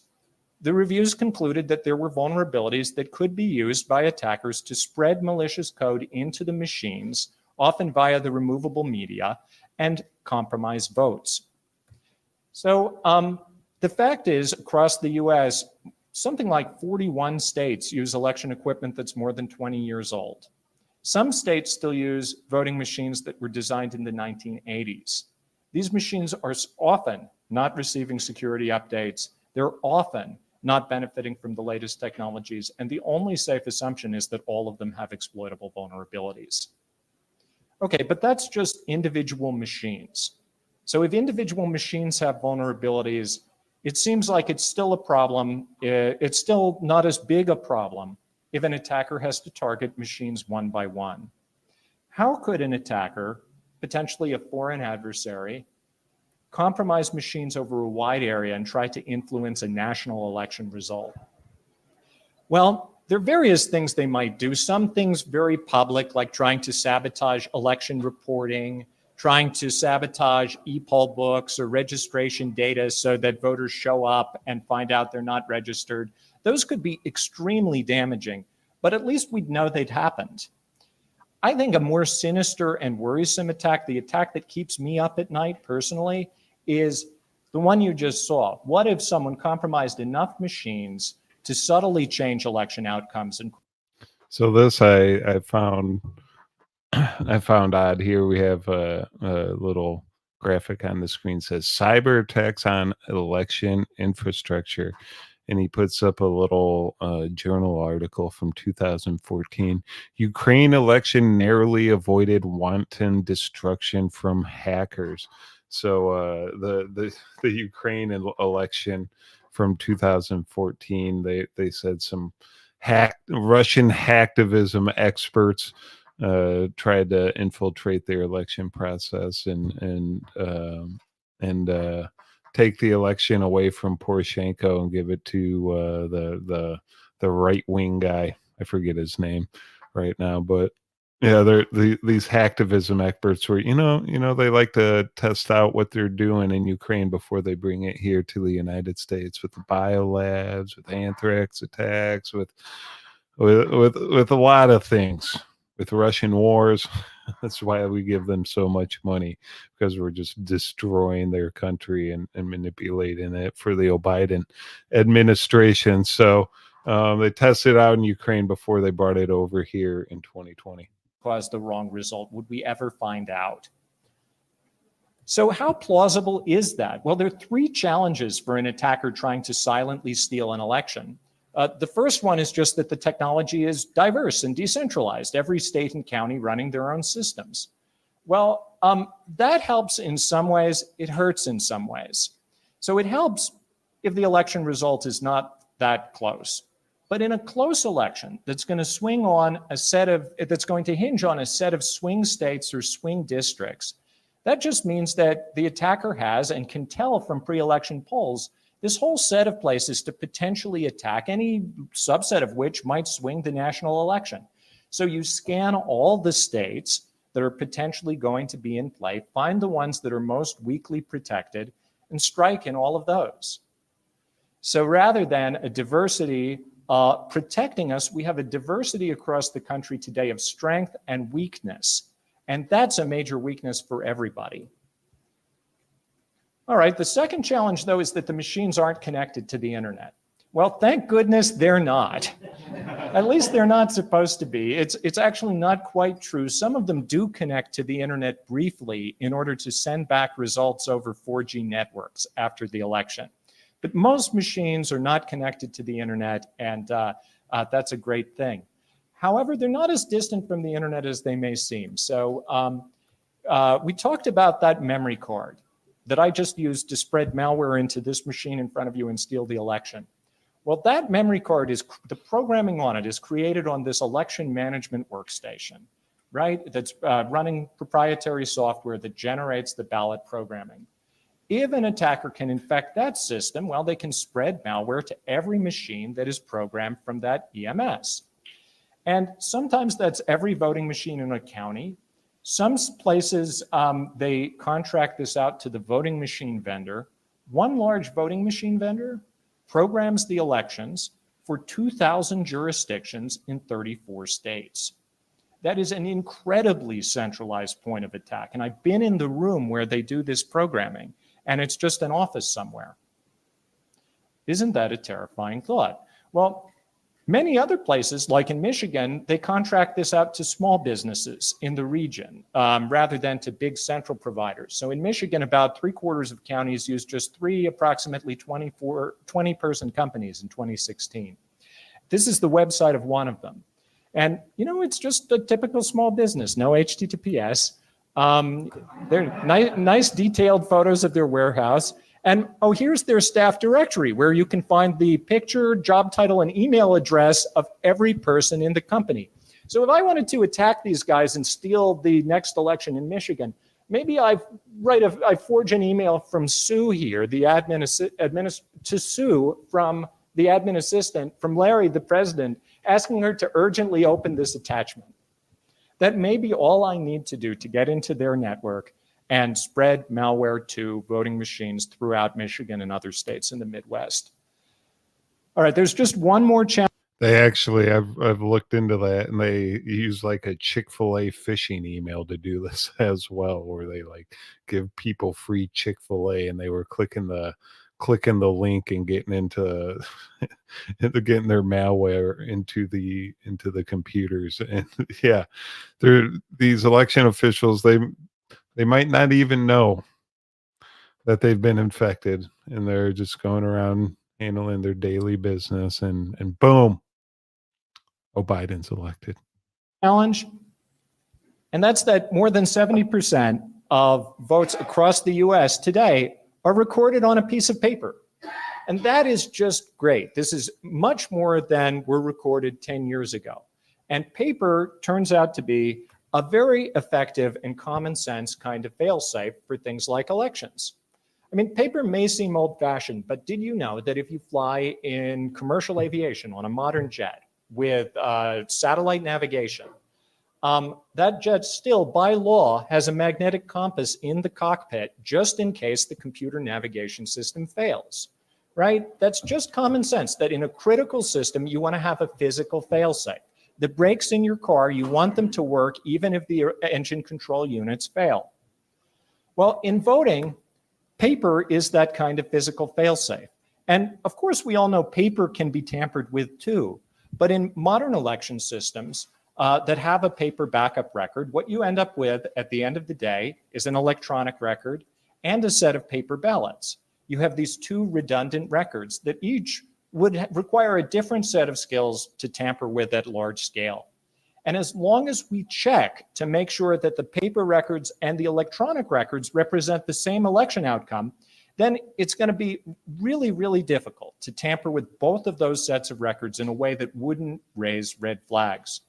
the reviews concluded that there were vulnerabilities that could be used by attackers to spread malicious code into the machines, often via the removable media, and compromise votes. So the fact is, across the US, something like 41 states use election equipment that's more than 20 years old. Some states still use voting machines that were designed in the 1980s. These machines are often not receiving security updates. They're often not benefiting from the latest technologies, and the only safe assumption is that all of them have exploitable vulnerabilities. Okay, but that's just individual machines. So if individual machines have vulnerabilities, it seems like it's still a problem. It's still not as big a problem if an attacker has to target machines one by one. How could an attacker, potentially a foreign adversary, compromise machines over a wide area and try to influence a national election result? Well, there are various things they might do. Some things very public, like trying to sabotage election reporting, trying to sabotage e-poll books or registration data so that voters show up and find out they're not registered. Those could be extremely damaging, but at least we'd know they'd happened. I think a more sinister and worrisome attack, the attack that keeps me up at night personally, is the one you just saw. What if someone compromised enough machines to subtly change election outcomes? And so this I found odd. Here we have a little graphic on the screen says cyber attacks on election infrastructure, and he puts up a little journal article from 2014. Ukraine election narrowly avoided wanton destruction from hackers. So the Ukraine election from 2014, they said some Russian hacktivism experts tried to infiltrate their election process and take the election away from Poroshenko and give it to the right wing guy. I forget his name right now, but yeah, these hacktivism experts were, they like to test out what they're doing in Ukraine before they bring it here to the United States, with the biolabs, with anthrax attacks, with a lot of things, with Russian wars. That's why we give them so much money, because we're just destroying their country and manipulating it for the Biden administration. So they tested out in Ukraine before they brought it over here in 2020. Caused the wrong result. Would we ever find out? So how plausible is that? Well, there are three challenges for an attacker trying to silently steal an election. The first one is just that the technology is diverse and decentralized, every state and county running their own systems. Well, that helps in some ways, it hurts in some ways. So it helps if the election result is not that close. But in a close election that's going to swing on that's going to hinge on a set of swing states or swing districts, that just means that the attacker has and can tell from pre-election polls this whole set of places to potentially attack, any subset of which might swing the national election. So you scan all the states that are potentially going to be in play, find the ones that are most weakly protected, and strike in all of those. So rather than a diversity protecting us, we have a diversity across the country today of strength and weakness. And that's a major weakness for everybody. All right, the second challenge, though, is that the machines aren't connected to the internet. Well, thank goodness they're not. At least they're not supposed to be. It's actually not quite true. Some of them do connect to the internet briefly in order to send back results over 4G networks after the election. But most machines are not connected to the internet, and that's a great thing. However, they're not as distant from the internet as they may seem. So we talked about that memory card that I just used to spread malware into this machine in front of you and steal the election. Well, that memory card the programming on it is created on this election management workstation, right? That's running proprietary software that generates the ballot programming. If an attacker can infect that system, well, they can spread malware to every machine that is programmed from that EMS. And sometimes that's every voting machine in a county. Some places, they contract this out to the voting machine vendor. One large voting machine vendor programs the elections for 2,000 jurisdictions in 34 states. That is an incredibly centralized point of attack. And I've been in the room where they do this programming, and it's just an office somewhere. Isn't that a terrifying thought? Well, many other places, like in Michigan, they contract this out to small businesses in the region rather than to big central providers. So in Michigan, about 3/4 of counties use just 3 approximately 20-person companies in 2016. This is the website of one of them. And, you know, it's just a typical small business, no HTTPS. They're nice detailed photos of their warehouse. And, oh, here's their staff directory where you can find the picture, job title, and email address of every person in the company. So if I wanted to attack these guys and steal the next election in Michigan, maybe I forge an email from Sue here, the to Sue from the admin assistant, from Larry, the president, asking her to urgently open this attachment. That may be all I need to do to get into their network and spread malware to voting machines throughout Michigan and other states in the Midwest. All right, there's just one more challenge. They actually, I've looked into that, and they use like a Chick-fil-A phishing email to do this as well, where they like give people free Chick-fil-A, and they were clicking the link and getting into getting their malware into the computers. And yeah, these election officials, they might not even know that they've been infected, and they're just going around handling their daily business, and boom, Biden's elected. Challenge, and that's that more than 70% of votes across the US today are recorded on a piece of paper. And that is just great. This is much more than were recorded 10 years ago. And paper turns out to be a very effective and common sense kind of fail-safe for things like elections. I mean, paper may seem old-fashioned, but did you know that if you fly in commercial aviation on a modern jet with satellite navigation, that jet still, by law, has a magnetic compass in the cockpit just in case the computer navigation system fails, right? That's just common sense, that in a critical system, you want to have a physical fail-safe. The brakes in your car, you want them to work even if the engine control units fail. Well, in voting, paper is that kind of physical failsafe. And of course, we all know paper can be tampered with too. But in modern election systems that have a paper backup record, what you end up with at the end of the day is an electronic record and a set of paper ballots. You have these two redundant records that each would require a different set of skills to tamper with at large scale. And as long as we check to make sure that the paper records and the electronic records represent the same election outcome, then it's going to be really, really difficult to tamper with both of those sets of records in a way that wouldn't raise red flags.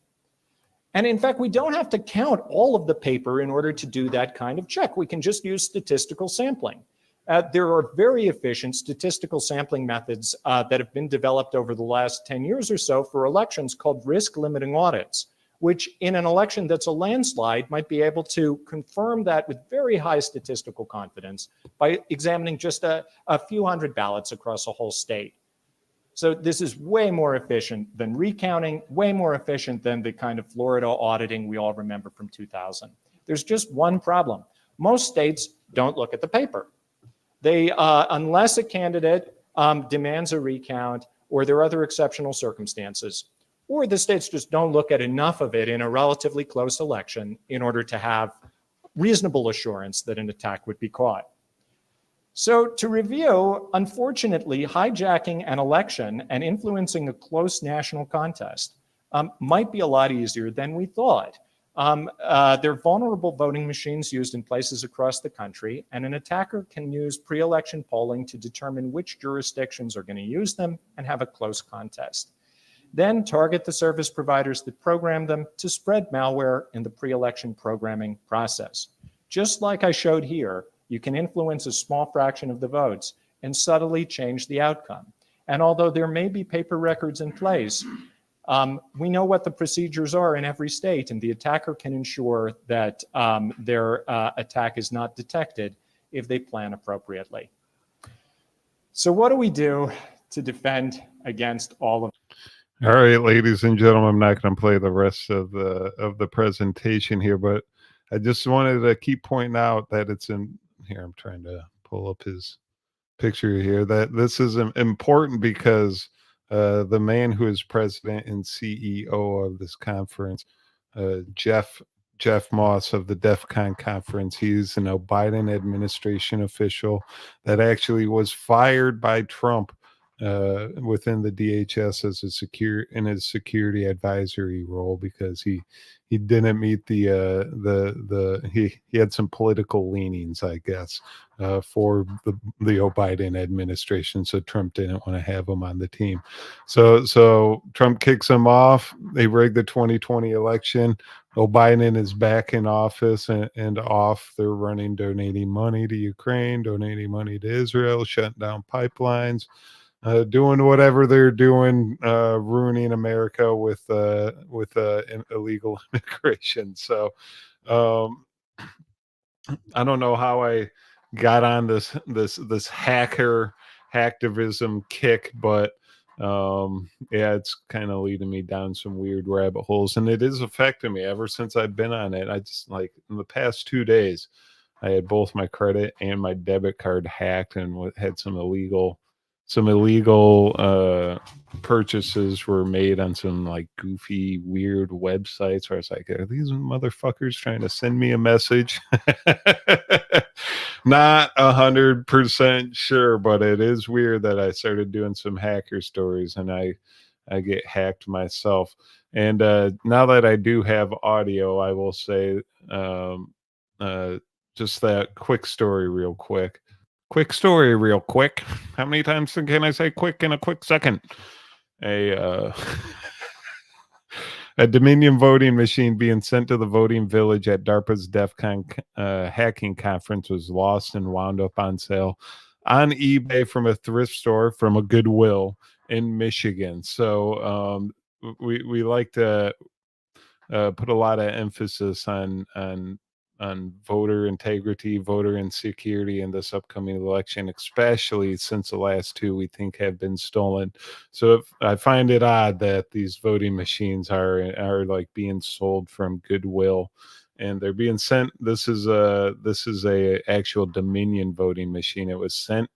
And in fact, we don't have to count all of the paper in order to do that kind of check. We can just use statistical sampling. There are very efficient statistical sampling methods that have been developed over the last 10 years or so for elections called risk limiting audits, which in an election that's a landslide might be able to confirm that with very high statistical confidence by examining just a few hundred ballots across a whole state. So this is way more efficient than recounting, way more efficient than the kind of Florida auditing we all remember from 2000. There's just one problem. Most states don't look at the paper. They, unless a candidate demands a recount or there are other exceptional circumstances, or the states just don't look at enough of it in a relatively close election in order to have reasonable assurance that an attack would be caught. So to review, unfortunately, hijacking an election and influencing a close national contest might be a lot easier than we thought. There are vulnerable voting machines used in places across the country, and an attacker can use pre-election polling to determine which jurisdictions are going to use them and have a close contest. Then target the service providers that program them to spread malware in the pre-election programming process. Just like I showed here, you can influence a small fraction of the votes and subtly change the outcome. And although there may be paper records in place, we know what the procedures are in every state, and the attacker can ensure that their attack is not detected if they plan appropriately. So what do we do to defend against all of? All right, ladies and gentlemen, I'm not going to play the rest of the presentation here, but I just wanted to keep pointing out that it's in here. I'm trying to pull up his picture here. That this is important because the man who is president and CEO of this conference, Jeff Moss of the DEF CON conference, he's an Biden administration official that actually was fired by Trump within the DHS as in his security advisory role because he didn't meet he had some political leanings, I guess, for the Biden administration. So Trump didn't want to have him on the team. So Trump kicks him off. They rigged the 2020 election. Biden is back in office and off. They're donating money to Ukraine, donating money to Israel, shutting down pipelines. Doing whatever they're doing, ruining America with illegal immigration. So I don't know how I got on this hacktivism kick, but yeah, it's kind of leading me down some weird rabbit holes, and it is affecting me ever since I've been on it. I just in the past 2 days, I had both my credit and my debit card hacked and had some illegal purchases were made on some goofy, weird websites where I was like, are these motherfuckers trying to send me a message? Not 100% sure, but it is weird that I started doing some hacker stories and I get hacked myself. And now that I do have audio, I will say just that quick story real quick. Quick story real quick. How many times can I say quick in a quick second? A Dominion voting machine being sent to the voting village at DARPA's DEF CON hacking conference was lost and wound up on sale on eBay from a thrift store from a Goodwill in Michigan. So we like to put a lot of emphasis on voter integrity, voter insecurity in this upcoming election, especially since the last two we think have been stolen. So if, I find it odd that these voting machines are like being sold from Goodwill, and they're being sent. This is a actual Dominion voting machine. It was sent.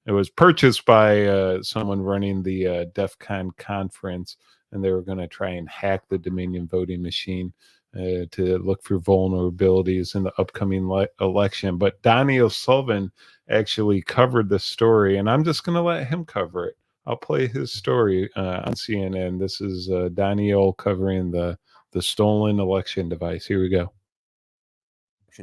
It was purchased by someone running the DEF CON conference, and they were going to try and hack the Dominion voting machine to look for vulnerabilities in the upcoming election. But Donnie O'Sullivan actually covered the story, and I'm just going to let him cover it. I'll play his story on CNN. This is Donnie O covering the stolen election device. Here we go.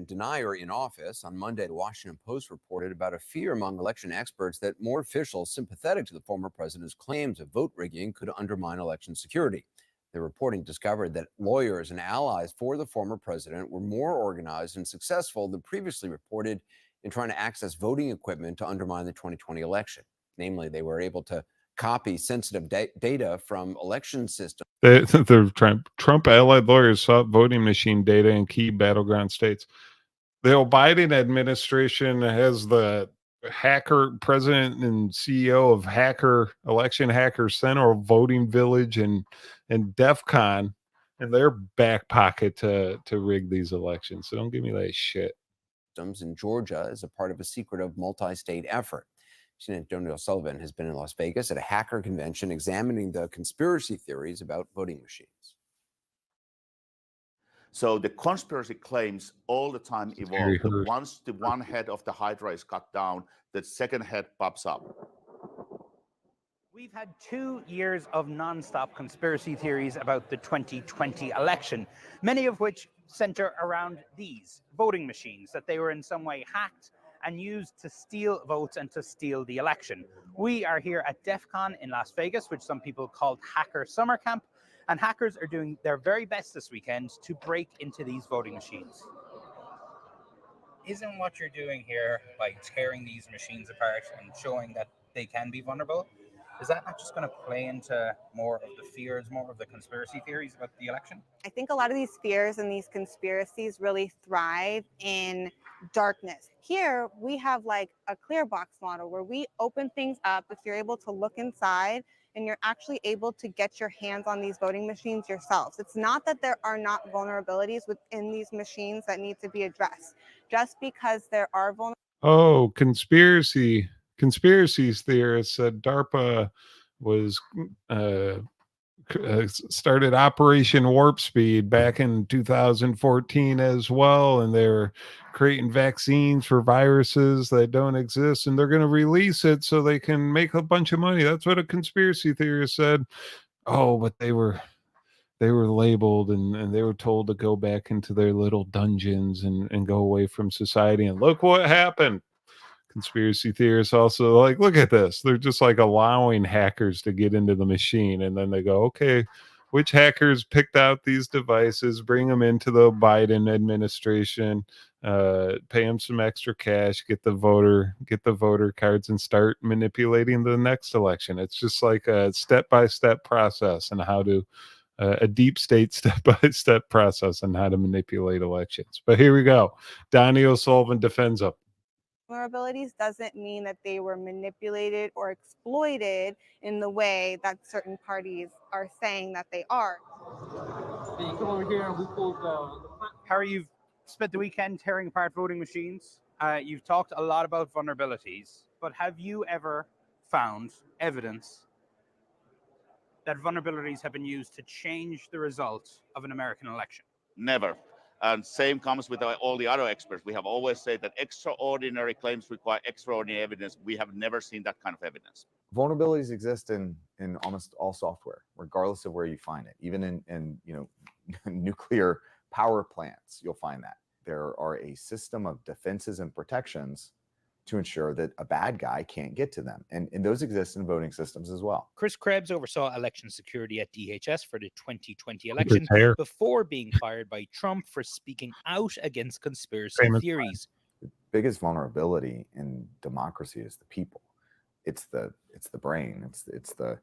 Denier in office. On Monday, the Washington Post reported about a fear among election experts that more officials sympathetic to the former president's claims of vote rigging could undermine election security. The reporting discovered that lawyers and allies for the former president were more organized and successful than previously reported in trying to access voting equipment to undermine the 2020 election. Namely, they were able to copy sensitive data from election systems. The Trump allied lawyers sought voting machine data in key battleground states. The Biden administration has the hacker president and CEO of Election Hacker Center, Voting Village, and DEF CON in their back pocket to rig these elections. So don't give me that shit. In Georgia as a part of a secretive multi-state effort. Senator Donnie O'Sullivan has been in Las Vegas at a hacker convention examining the conspiracy theories about voting machines. So the conspiracy claims all the time evolve. Once the one head of the Hydra is cut down, the second head pops up. We've had 2 years of non-stop conspiracy theories about the 2020 election, many of which center around these voting machines, that they were in some way hacked and used to steal votes and to steal the election. We are here at DEF CON in Las Vegas, which some people called Hacker Summer Camp, and hackers are doing their very best this weekend to break into these voting machines. Isn't what you're doing here, by tearing these machines apart and showing that they can be vulnerable, is that not just going to play into more of the fears, more of the conspiracy theories about the election? I think a lot of these fears and these conspiracies really thrive in darkness. Here, we have like a clear box model where we open things up if you're able to look inside and you're actually able to get your hands on these voting machines yourselves. It's not that there are not vulnerabilities within these machines that need to be addressed. Just because there are vulnerabilities. Oh, conspiracies theorists said DARPA was started Operation Warp Speed back in 2014 as well, and they're creating vaccines for viruses that don't exist, and they're going to release it so they can make a bunch of money. That's what a conspiracy theorist said. Oh, but they were labeled and they were told to go back into their little dungeons and go away from society, and look what happened. Conspiracy theorists also like, look at this. They're just like allowing hackers to get into the machine, and then they go, okay, which hackers picked out these devices, bring them into the Biden administration, pay them some extra cash, get the voter cards, and start manipulating the next election. It's just like a step-by-step process and how to a deep state step-by-step process on how to manipulate elections. But here we go. Donnie O'Sullivan defends them. Vulnerabilities doesn't mean that they were manipulated or exploited in the way that certain parties are saying that they are. Harry, you've spent the weekend tearing apart voting machines. You've talked a lot about vulnerabilities, but have you ever found evidence that vulnerabilities have been used to change the result of an American election? Never. And same comes with all the other experts. We have always said that extraordinary claims require extraordinary evidence. We have never seen that kind of evidence. Vulnerabilities exist in almost all software, regardless of where you find it. Even in nuclear power plants, you'll find that. There are a system of defenses and protections to ensure that a bad guy can't get to them. And those exist in voting systems as well. Chris Krebs oversaw election security at DHS for the 2020 election before being fired by Trump for speaking out against conspiracy theories. The biggest vulnerability in democracy is the people. It's the brain. It's the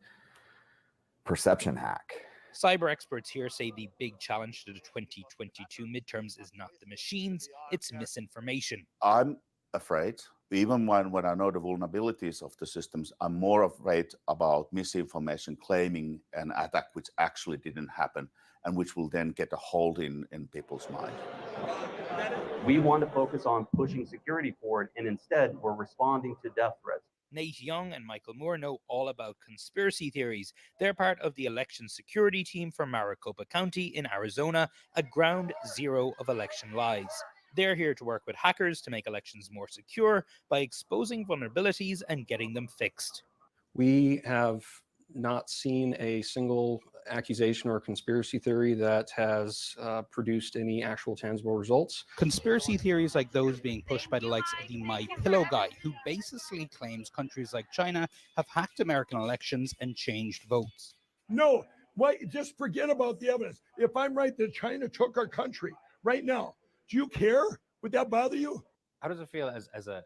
perception hack. Cyber experts here say the big challenge to the 2022 midterms is not the machines, it's misinformation. I'm afraid, even when I know the vulnerabilities of the systems, I'm more afraid about misinformation claiming an attack which actually didn't happen and which will then get a hold in people's mind. We want to focus on pushing security forward, and instead we're responding to death threats. Nate Young and Michael Moore know all about conspiracy theories. They're part of the election security team for Maricopa County in Arizona, a ground zero of election lies. They're here to work with hackers to make elections more secure by exposing vulnerabilities and getting them fixed. We have not seen a single accusation or conspiracy theory that has produced any actual tangible results. Conspiracy theories like those being pushed by the likes of the My Pillow guy, who basically claims countries like China have hacked American elections and changed votes. No, why? Just forget about the evidence. If I'm right that China took our country right now, do you care? Would that bother you? How does it feel as a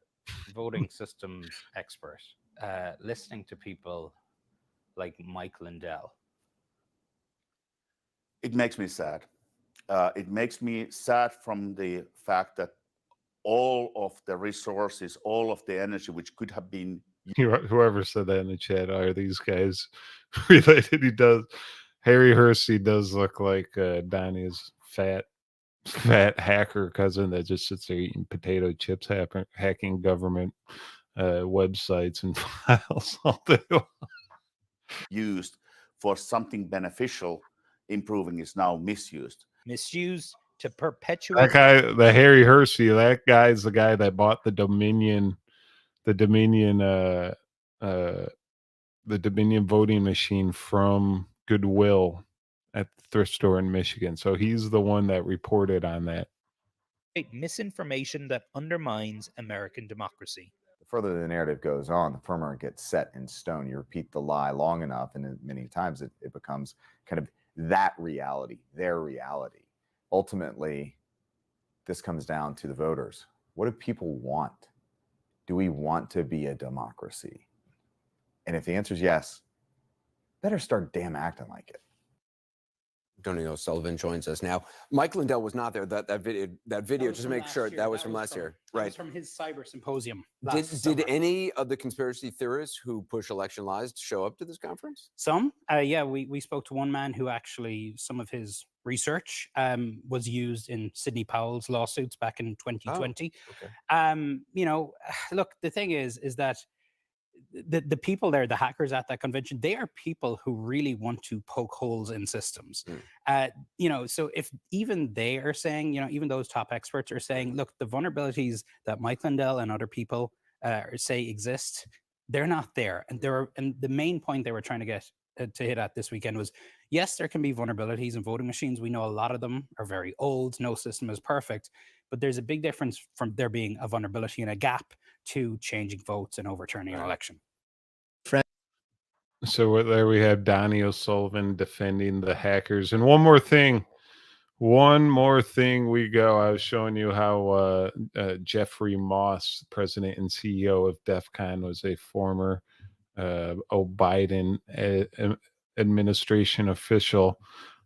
voting systems expert, listening to people like Mike Lindell? It makes me sad. It makes me sad from the fact that all of the resources, all of the energy which could have been Whoever said that in the chat, are these guys related? Harry Hersey does look like Donnie's fat hacker cousin that just sits there eating potato chips, hacking government websites and files all day long. Used for something beneficial, improving is now misused. Misused to perpetuate. That guy, the Harry Hersey, that guy's the guy that bought the Dominion voting machine from Goodwill at the thrift store in Michigan. So he's the one that reported on that. Misinformation that undermines American democracy. The further the narrative goes on, the firmer it gets set in stone. You repeat the lie long enough, and many times it becomes kind of that reality, their reality. Ultimately, this comes down to the voters. What do people want? Do we want to be a democracy? And if the answer is yes, better start damn acting like it. Tony O'Sullivan joins us now. Mike Lindell was not there. That video, just to make sure, that was from last year. That was from his cyber symposium. Did any of the conspiracy theorists who push election lies show up to this conference? Some, yeah, we spoke to one man who actually, some of his research was used in Sidney Powell's lawsuits back in 2020. Oh, okay. You know, look, the thing is that the people there, the hackers at that convention, they are people who really want to poke holes in systems. You know, so if even they are saying, you know, even those top experts are saying, look, the vulnerabilities that Mike Lindell and other people say exist, they're not there. And the main point they were trying to get to hit at this weekend was, yes, there can be vulnerabilities in voting machines. We know a lot of them are very old. No system is perfect. But there's a big difference from there being a vulnerability and a gap to changing votes and overturning an election. So there we have Donnie O'Sullivan defending the hackers. And one more thing we go. I was showing you how Jeffrey Moss, president and CEO of DEF CON, was a former Biden administration official.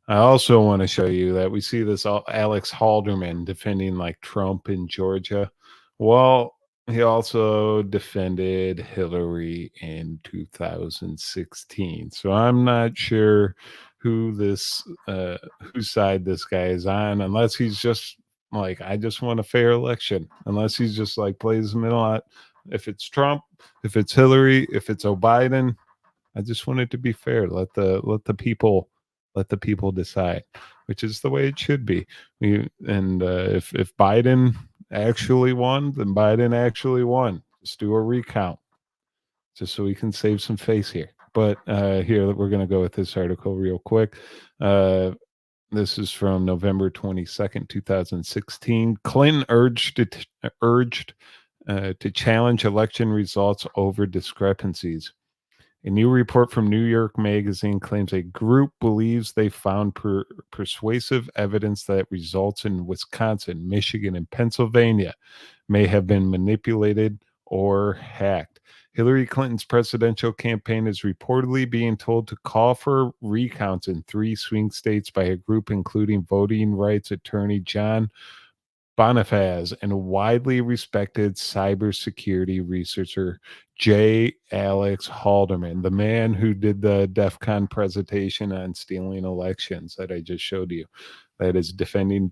I also want to show you that we see this Alex Halderman defending like Trump in Georgia. Well, he also defended Hillary in 2016. So I'm not sure whose side this guy is on, unless he's just like, I just want a fair election. Unless he's just like plays the middle out. If it's Trump, if it's Hillary, if it's Biden, I just want it to be fair. Let the people decide, which is the way it should be. If Biden actually won, then Biden actually won. Just do a recount, just so we can save some face here. But here, we're going to go with this article real quick. This is from November 22nd, 2016. Clinton urged to challenge election results over discrepancies. A new report from New York Magazine claims a group believes they found persuasive evidence that results in Wisconsin, Michigan, and Pennsylvania may have been manipulated or hacked. Hillary Clinton's presidential campaign is reportedly being told to call for recounts in 3 swing states by a group including voting rights attorney John Bonifaz and widely respected cybersecurity researcher J. Alex Halderman, the man who did the DEF CON presentation on stealing elections that I just showed you, that is defending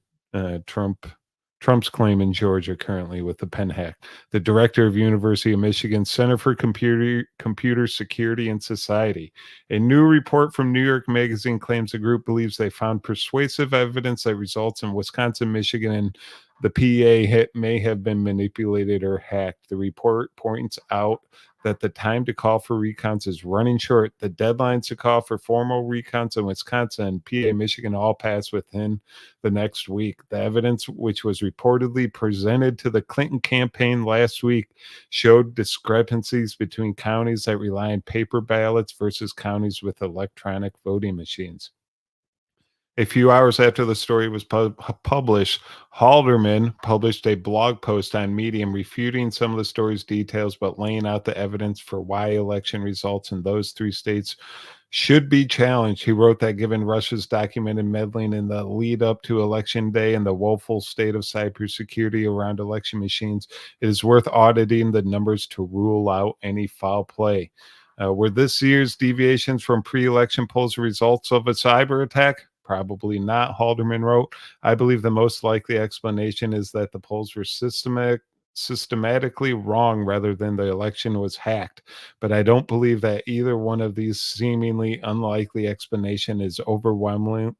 Trump's claim in Georgia currently with the pen hack. The director of University of Michigan Center for Computer Security and Society. A new report from New York Magazine claims the group believes they found persuasive evidence that results in Wisconsin, Michigan, and the PA may have been manipulated or hacked. The report points out that the time to call for recounts is running short. The deadlines to call for formal recounts in Wisconsin, PA, Michigan all pass within the next week. The evidence, which was reportedly presented to the Clinton campaign last week, showed discrepancies between counties that rely on paper ballots versus counties with electronic voting machines. A few hours after the story was published, Halderman published a blog post on Medium refuting some of the story's details, but laying out the evidence for why election results in those 3 states should be challenged. He wrote that given Russia's documented meddling in the lead up to Election Day and the woeful state of cybersecurity around election machines, it is worth auditing the numbers to rule out any foul play. Were this year's deviations from pre-election polls the results of a cyber attack? Probably not, Halderman wrote. I believe the most likely explanation is that the polls were systematically wrong rather than the election was hacked. But I don't believe that either one of these seemingly unlikely explanation is overwhelmingly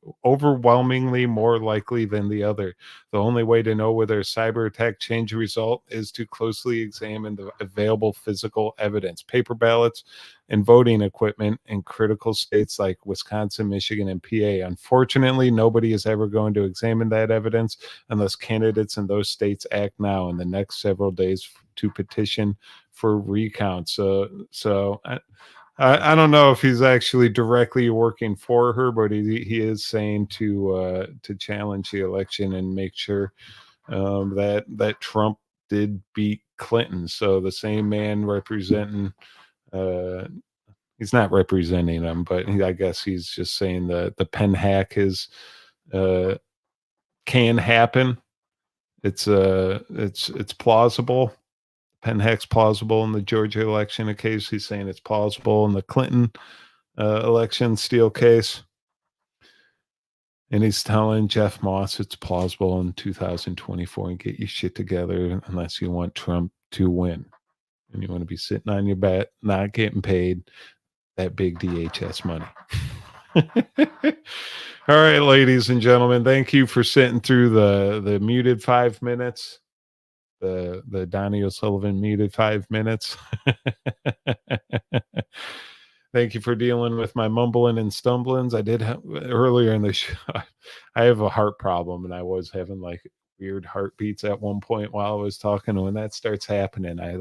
more likely than the other. The only way to know whether a cyber attack changed the result is to closely examine the available physical evidence, paper ballots, and voting equipment in critical states like Wisconsin, Michigan, and PA. Unfortunately, nobody is ever going to examine that evidence unless candidates in those states act now in the next several days to petition for recounts. So I don't know if he's actually directly working for her, but he is saying to challenge the election and make sure that Trump did beat Clinton. So the same man representing. He's not representing them, but I guess he's just saying the pen hack is can happen. It's plausible. Pen hack's plausible in the Georgia election case. He's saying it's plausible in the Clinton election steal case. And he's telling Jeff Moss it's plausible in 2024 and get your shit together unless you want Trump to win. And you want to be sitting on your bet, not getting paid that big DHS money. All right, ladies and gentlemen, thank you for sitting through the muted 5 minutes, the Donnie O'Sullivan muted 5 minutes. Thank you for dealing with my mumbling and stumblings. I did earlier in the show. I have a heart problem, and I was having like weird heartbeats at one point while I was talking. And when that starts happening, I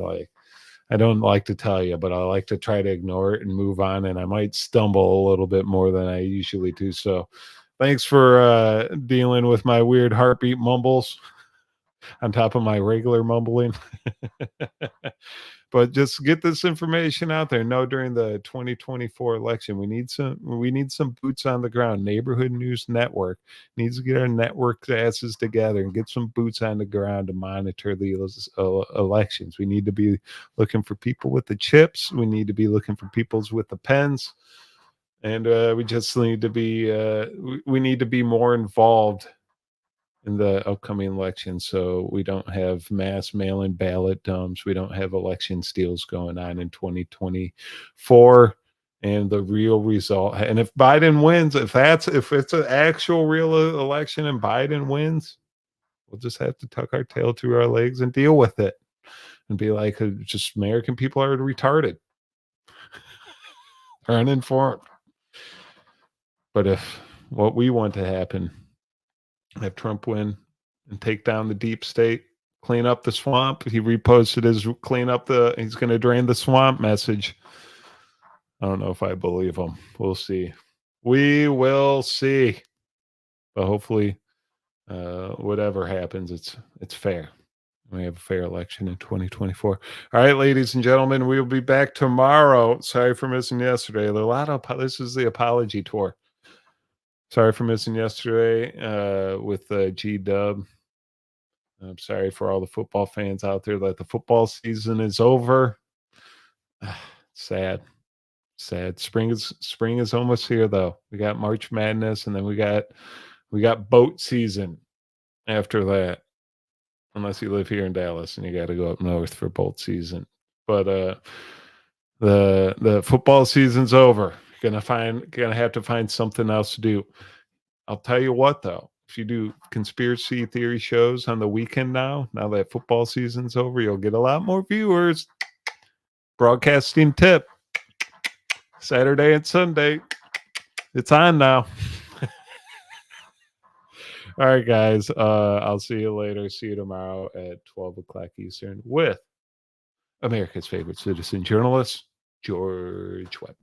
don't like to tell you, but I like to try to ignore it and move on. And I might stumble a little bit more than I usually do. So thanks for dealing with my weird heartbeat mumbles on top of my regular mumbling. But just get this information out there. No, during the 2024 election, we need some boots on the ground. Neighborhood News Network needs to get our network asses together and get some boots on the ground to monitor the elections. We need to be looking for people with the chips. We need to be looking for people with the pens, and we just need to be we need to be more involved in the upcoming election, so we don't have mass mail-in ballot dumps. We don't have election steals going on in 2024. And the real result, and if Biden wins, if it's an actual real election and Biden wins, we'll just have to tuck our tail to our legs and deal with it and be like, just American people are retarded, are uninformed. But if what we want to happen, have Trump win and take down the deep state, clean up the swamp. He reposted his he's going to drain the swamp message. I don't know if I believe him. We'll see. We will see. But hopefully, whatever happens, it's fair. We have a fair election in 2024. All right, ladies and gentlemen, we will be back tomorrow. Sorry for missing yesterday. There are a lot of this is the apology tour. Sorry for missing yesterday with G Dub. I'm sorry for all the football fans out there that the football season is over. Sad. Spring is almost here though. We got March Madness, and then we got boat season after that. Unless you live here in Dallas and you got to go up north for boat season. But the football season's over. You're gonna have to find something else to do. I'll tell you what though, if you do conspiracy theory shows on the weekend now that football season's over, you'll get a lot more viewers. Broadcasting tip. Saturday and Sunday. It's on now. All right, guys. I'll see you later. See you tomorrow at 12 o'clock Eastern with America's favorite citizen journalist, George Webb.